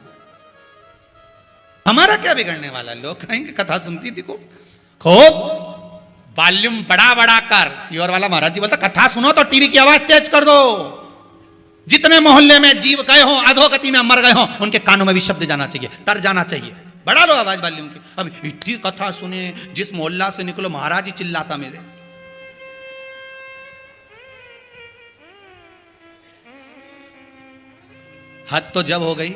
हमारा क्या बिगड़ने वाला? लोग कहेंगे कथा सुनती थी खूब वॉल्यूम बड़ा बड़ा कर। सीवर वाला महाराज जी बोलता कथा सुनो तो टीवी की आवाज तेज कर दो। जितने मोहल्ले में जीव गए हो, अधोगति में मर गए हो, उनके कानों में भी शब्द जाना चाहिए, तर जाना चाहिए। बढ़ा लो आवाज वॉल्यूम की। अब इतनी कथा सुने, जिस मोहल्ला से निकलो महाराज ही चिल्लाता मेरे। हद तो जब हो गई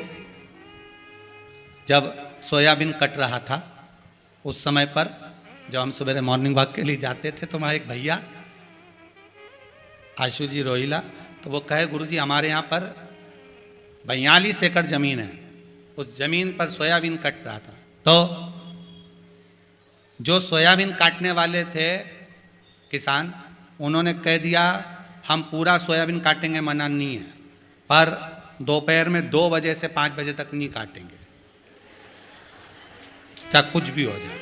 जब सोयाबीन कट रहा था, उस समय पर जब हम सुबह मॉर्निंग वॉक के लिए जाते थे तो वहाँ एक भैया आशु जी रोहिला, तो वो कहे गुरुजी हमारे यहाँ पर 42 एकड़ जमीन है, उस जमीन पर सोयाबीन कट रहा था। तो जो सोयाबीन काटने वाले थे किसान, उन्होंने कह दिया हम पूरा सोयाबीन काटेंगे, मना नहीं है, पर दोपहर में 2 बजे से 5 बजे तक नहीं काटेंगे, चाहे कुछ भी हो जाए।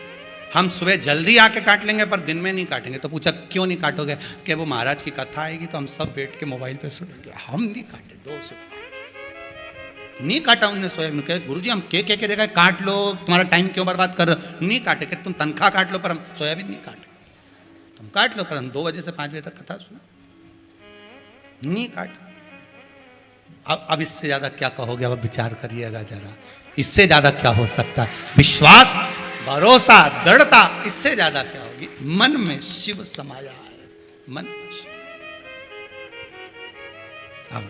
हम सुबह जल्दी आके काट लेंगे पर दिन में नहीं काटेंगे। तो पूछा क्यों नहीं काटोगे? कि वो महाराज की कथा आएगी तो हम सब बैठ के मोबाइल पे सुनेंगे। हम नहीं काटे, 2 से 5 नहीं काटा उन्होंने सोयाबीन। कहे गुरुजी हम के देखा काट लो, तुम्हारा टाइम क्यों बर्बाद कर रहे हो? नहीं काटे, कि तुम तनख्वाह काट लो पर हम सोयाबीन नहीं काटे। तुम काट लो पर हम 2 बजे से 5 बजे तक कथा सुना, नहीं काटा। अब इससे ज्यादा क्या कहोगे? अब विचार करिएगा जरा, इससे ज्यादा क्या हो सकता है? विश्वास, भरोसा, दृढ़ता, इससे ज्यादा क्या होगी? मन में शिव समाया है, मन में शिव। अब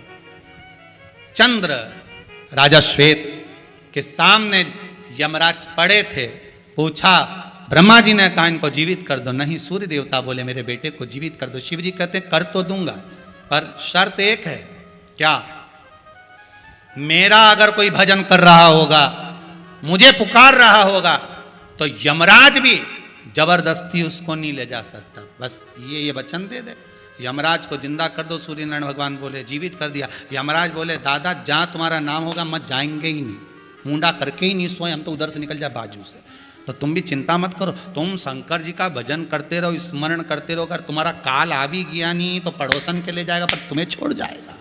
चंद्र राजा श्वेत के सामने यमराज पड़े थे, पूछा, ब्रह्मा जी ने कहा इनको जीवित कर दो। नहीं, सूर्य देवता बोले मेरे बेटे को जीवित कर दो। शिव जी कहते कर तो दूंगा, पर शर्त एक है। क्या? मेरा अगर कोई भजन कर रहा होगा, मुझे पुकार रहा होगा, तो यमराज भी जबरदस्ती उसको नहीं ले जा सकता। बस ये वचन दे दे, यमराज को जिंदा कर दो। सूर्य नारायण भगवान बोले जीवित कर दिया। यमराज बोले दादा जहां तुम्हारा नाम होगा मत जाएंगे ही नहीं, मुंडा करके ही नहीं सोए, हम तो उधर से निकल जाए बाजू से। तो तुम भी चिंता मत करो, तुम शंकर जी का भजन करते रहो, स्मरण करते रहो। अगर तुम्हारा काल आ भी गया नहीं तो पड़ोसन के ले जाएगा, पर तुम्हें छोड़ जाएगा।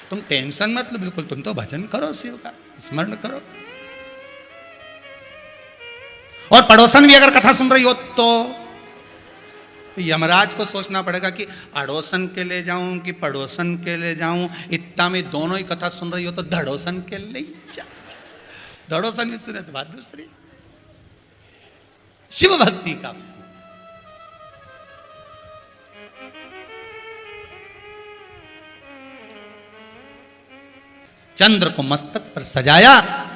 तुम टेंशन मत लो, बिल्कुल तुम तो भजन करो, शिव का स्मरण करो। और पड़ोसन भी अगर कथा सुन रही हो तो यमराज को सोचना पड़ेगा कि अड़ोसन के ले जाऊं कि पड़ोसन के ले जाऊं। इतना में दोनों ही कथा सुन रही हो तो धड़ोसन के ले जा। धड़ोसन भी सुने तो बात दूसरी। शिव भक्ति का चंद्र को मस्तक पर सजाया,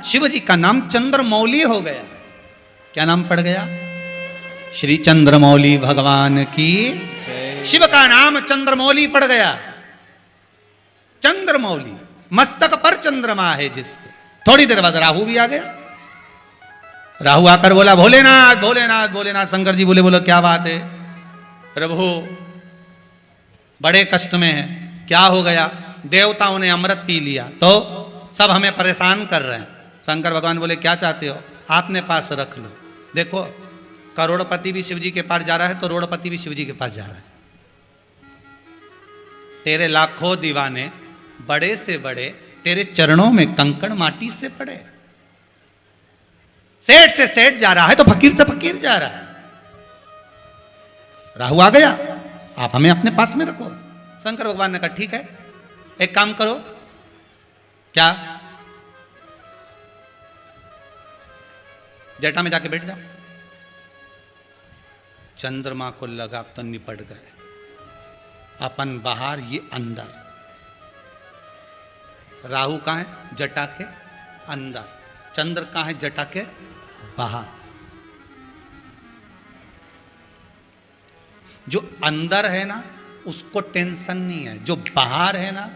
शिव जी का नाम चंद्रमौली हो गया। क्या नाम पड़ गया? श्री चंद्रमौली भगवान की। शिव का नाम चंद्रमौली पड़ गया। चंद्रमौली, मस्तक पर चंद्रमा है जिसके। थोड़ी देर बाद राहु भी आ गया। राहु आकर बोला भोलेनाथ भोलेनाथ भोलेनाथ। शंकर जी बोले बोलो क्या बात है प्रभु, बड़े कष्ट में है। क्या हो गया? देवताओं ने अमृत पी लिया तो सब हमें परेशान कर रहे हैं। शंकर भगवान बोले क्या चाहते हो? आपने पास रख लो। देखो करोड़पति भी शिव जी के पास जा रहा है तो रोड़पति भी शिव जी के पास जा रहा है। तेरे लाखों दीवाने बड़े से बड़े तेरे चरणों में कंकड़ माटी से पड़े। सेठ से सेठ जा रहा है तो फकीर से फकीर जा रहा है। राहु आ गया, आप हमें अपने पास में रखो। शंकर भगवान ने कहा ठीक है, एक काम करो। क्या? जटा में जाके बैठ जाओ। चंद्रमा को लगा तो निपट गए। अपन बाहर, ये अंदर। राहु कहां है? जटा के अंदर। चंद्र कहां है? जटा के बाहर। जो अंदर है ना उसको टेंशन नहीं है, जो बाहर है ना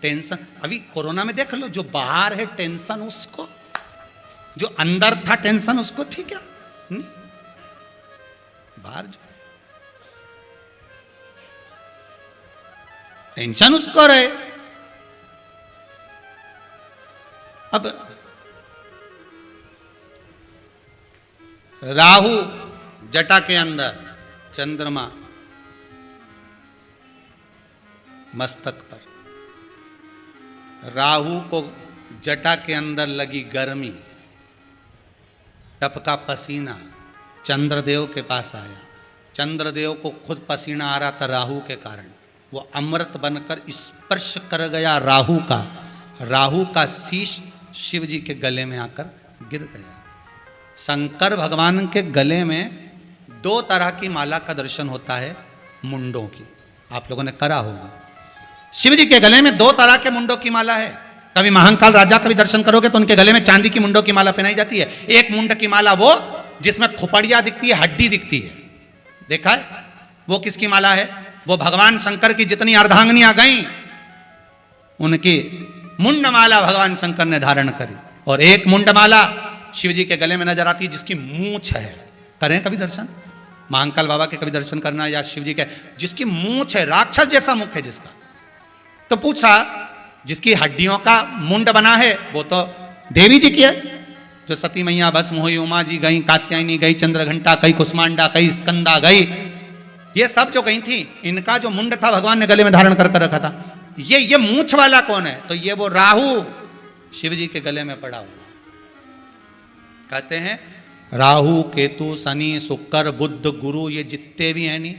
टेंशन। अभी कोरोना में देख लो, जो बाहर है टेंशन उसको, जो अंदर था टेंशन उसको। ठीक है नहीं, बाहर जो टेंशन उसको रहे। अब राहु जटा के अंदर, चंद्रमा मस्तक पर। राहु को जटा के अंदर लगी गर्मी, टपका पसीना, चंद्रदेव के पास आया। चंद्रदेव को खुद पसीना आ रहा था राहु के कारण। वो अमृत बनकर स्पर्श कर गया राहु का। राहु का शीश शिव जी के गले में आकर गिर गया। शंकर भगवान के गले में दो तरह की माला का दर्शन होता है, मुंडों की। आप लोगों ने करा होगा। शिव जी के गले में दो तरह के मुंडों की माला है। कभी महाकाल राजा का भी दर्शन करोगे तो उनके गले में चांदी की मुंडों की माला पहनाई जाती है। एक मुंड की माला वो जिसमें खोपड़िया दिखती है, हड्डी दिखती है, देखा है? वो किसकी माला है? वो भगवान शंकर की जितनी अर्धांगिनियां गई उनकी मुंड माला भगवान शंकर ने धारण करी। और एक मुंड माला शिव जी के गले में नजर आती है जिसकी मूंछ है। करें कभी दर्शन महाकाल बाबा के, कभी दर्शन करना, या शिव जी के जिसकी मूंछ है, राक्षस जैसा मुख है जिसका। तो पूछा जिसकी हड्डियों का मुंड बना है वो तो देवी जी की है। जो सती मैया भस्म हुई, उमा जी गई, कात्यायनी गई, चंद्रघंटा गई, कुष्मांडा गई, स्कंदा गई, ये सब जो गई थी, इनका जो मुंड था भगवान ने गले में धारण कर रखा था। ये मूंछ वाला कौन है? तो ये वो राहु शिव जी के गले में पड़ा हुआ। कहते हैं राहु केतु शनि शुक्र बुध गुरु, ये जितने भी हैं नहीं,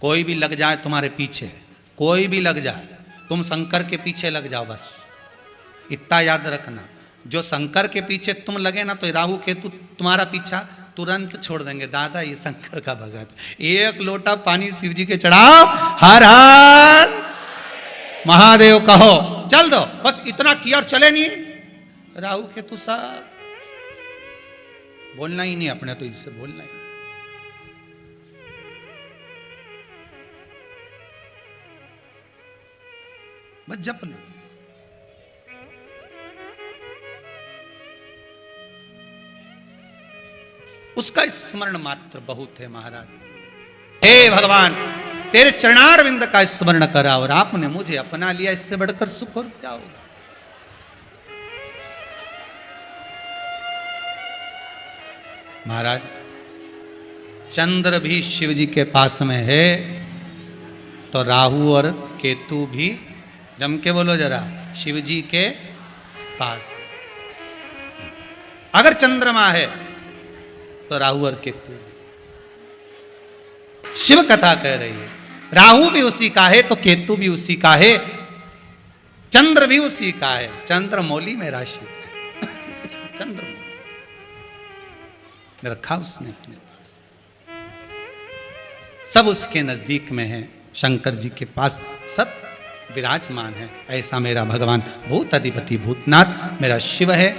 कोई भी लग जाए तुम्हारे पीछे, कोई भी लग जाए, तुम शंकर के पीछे लग जाओ। बस इतना याद रखना, जो शंकर के पीछे तुम लगे ना तो राहु केतु तुम्हारा पीछा तुरंत छोड़ देंगे। दादा ये शंकर का भगत, एक लोटा पानी शिव जी के चढ़ाओ, हर हर महादेव कहो, चल दो। बस इतना किया और चले नहीं। राहु केतु साहब बोलना ही नहीं अपने, तो इससे बोलना ही। बस जप लो। उसका स्मरण मात्र बहुत है महाराज। हे भगवान तेरे चरणारविंद का स्मरण करा और आपने मुझे अपना लिया, इससे बढ़कर सुख और क्या होगा। महाराज चंद्र भी शिव जी के पास में है तो राहु और केतु भी, जम के बोलो जरा, शिव जी के पास। अगर चंद्रमा है तो राहु और केतु। शिव कथा कह रही है। राहु भी उसी का है तो केतु भी उसी का है, चंद्र भी उसी का है। चंद्रमौली में राशि है, चंद्रमौली रखा उसने अपने पास, सब उसके नजदीक में है, शंकर जी के पास सब विराजमान है। ऐसा मेरा भगवान भूत अधिपति भूतनाथ मेरा शिव है।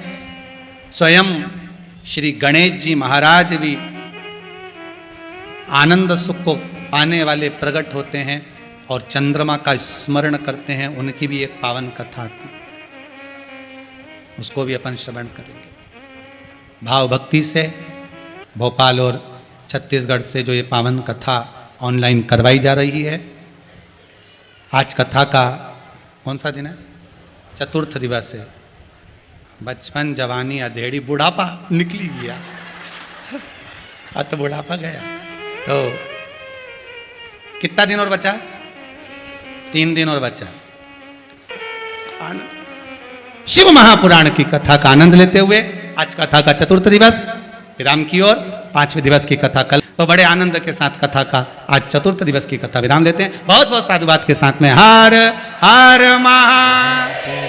स्वयं श्री गणेश जी महाराज भी आनंद सुख को पाने वाले प्रकट होते हैं और चंद्रमा का स्मरण करते हैं। उनकी भी एक पावन कथा आती, उसको भी अपन श्रवण करेंगे। भाव भक्ति से भोपाल और छत्तीसगढ़ से जो ये पावन कथा ऑनलाइन करवाई जा रही है। आज कथा का कौन सा दिन है? चतुर्थ दिवस है। बचपन जवानी अधेड़ी बुढ़ापा निकली गया, अब तो बुढ़ापा गया। तो कितना दिन और बचा? 3 दिन और बचा। शिव महापुराण की कथा का आनंद लेते हुए आज कथा का चतुर्थ दिवस विराम की ओर, 5वें दिवस की कथा कल। तो बड़े आनंद के साथ कथा का आज चतुर्थ दिवस की कथा विराम लेते हैं। बहुत बहुत साधुवाद के साथ में हर हर महादेव।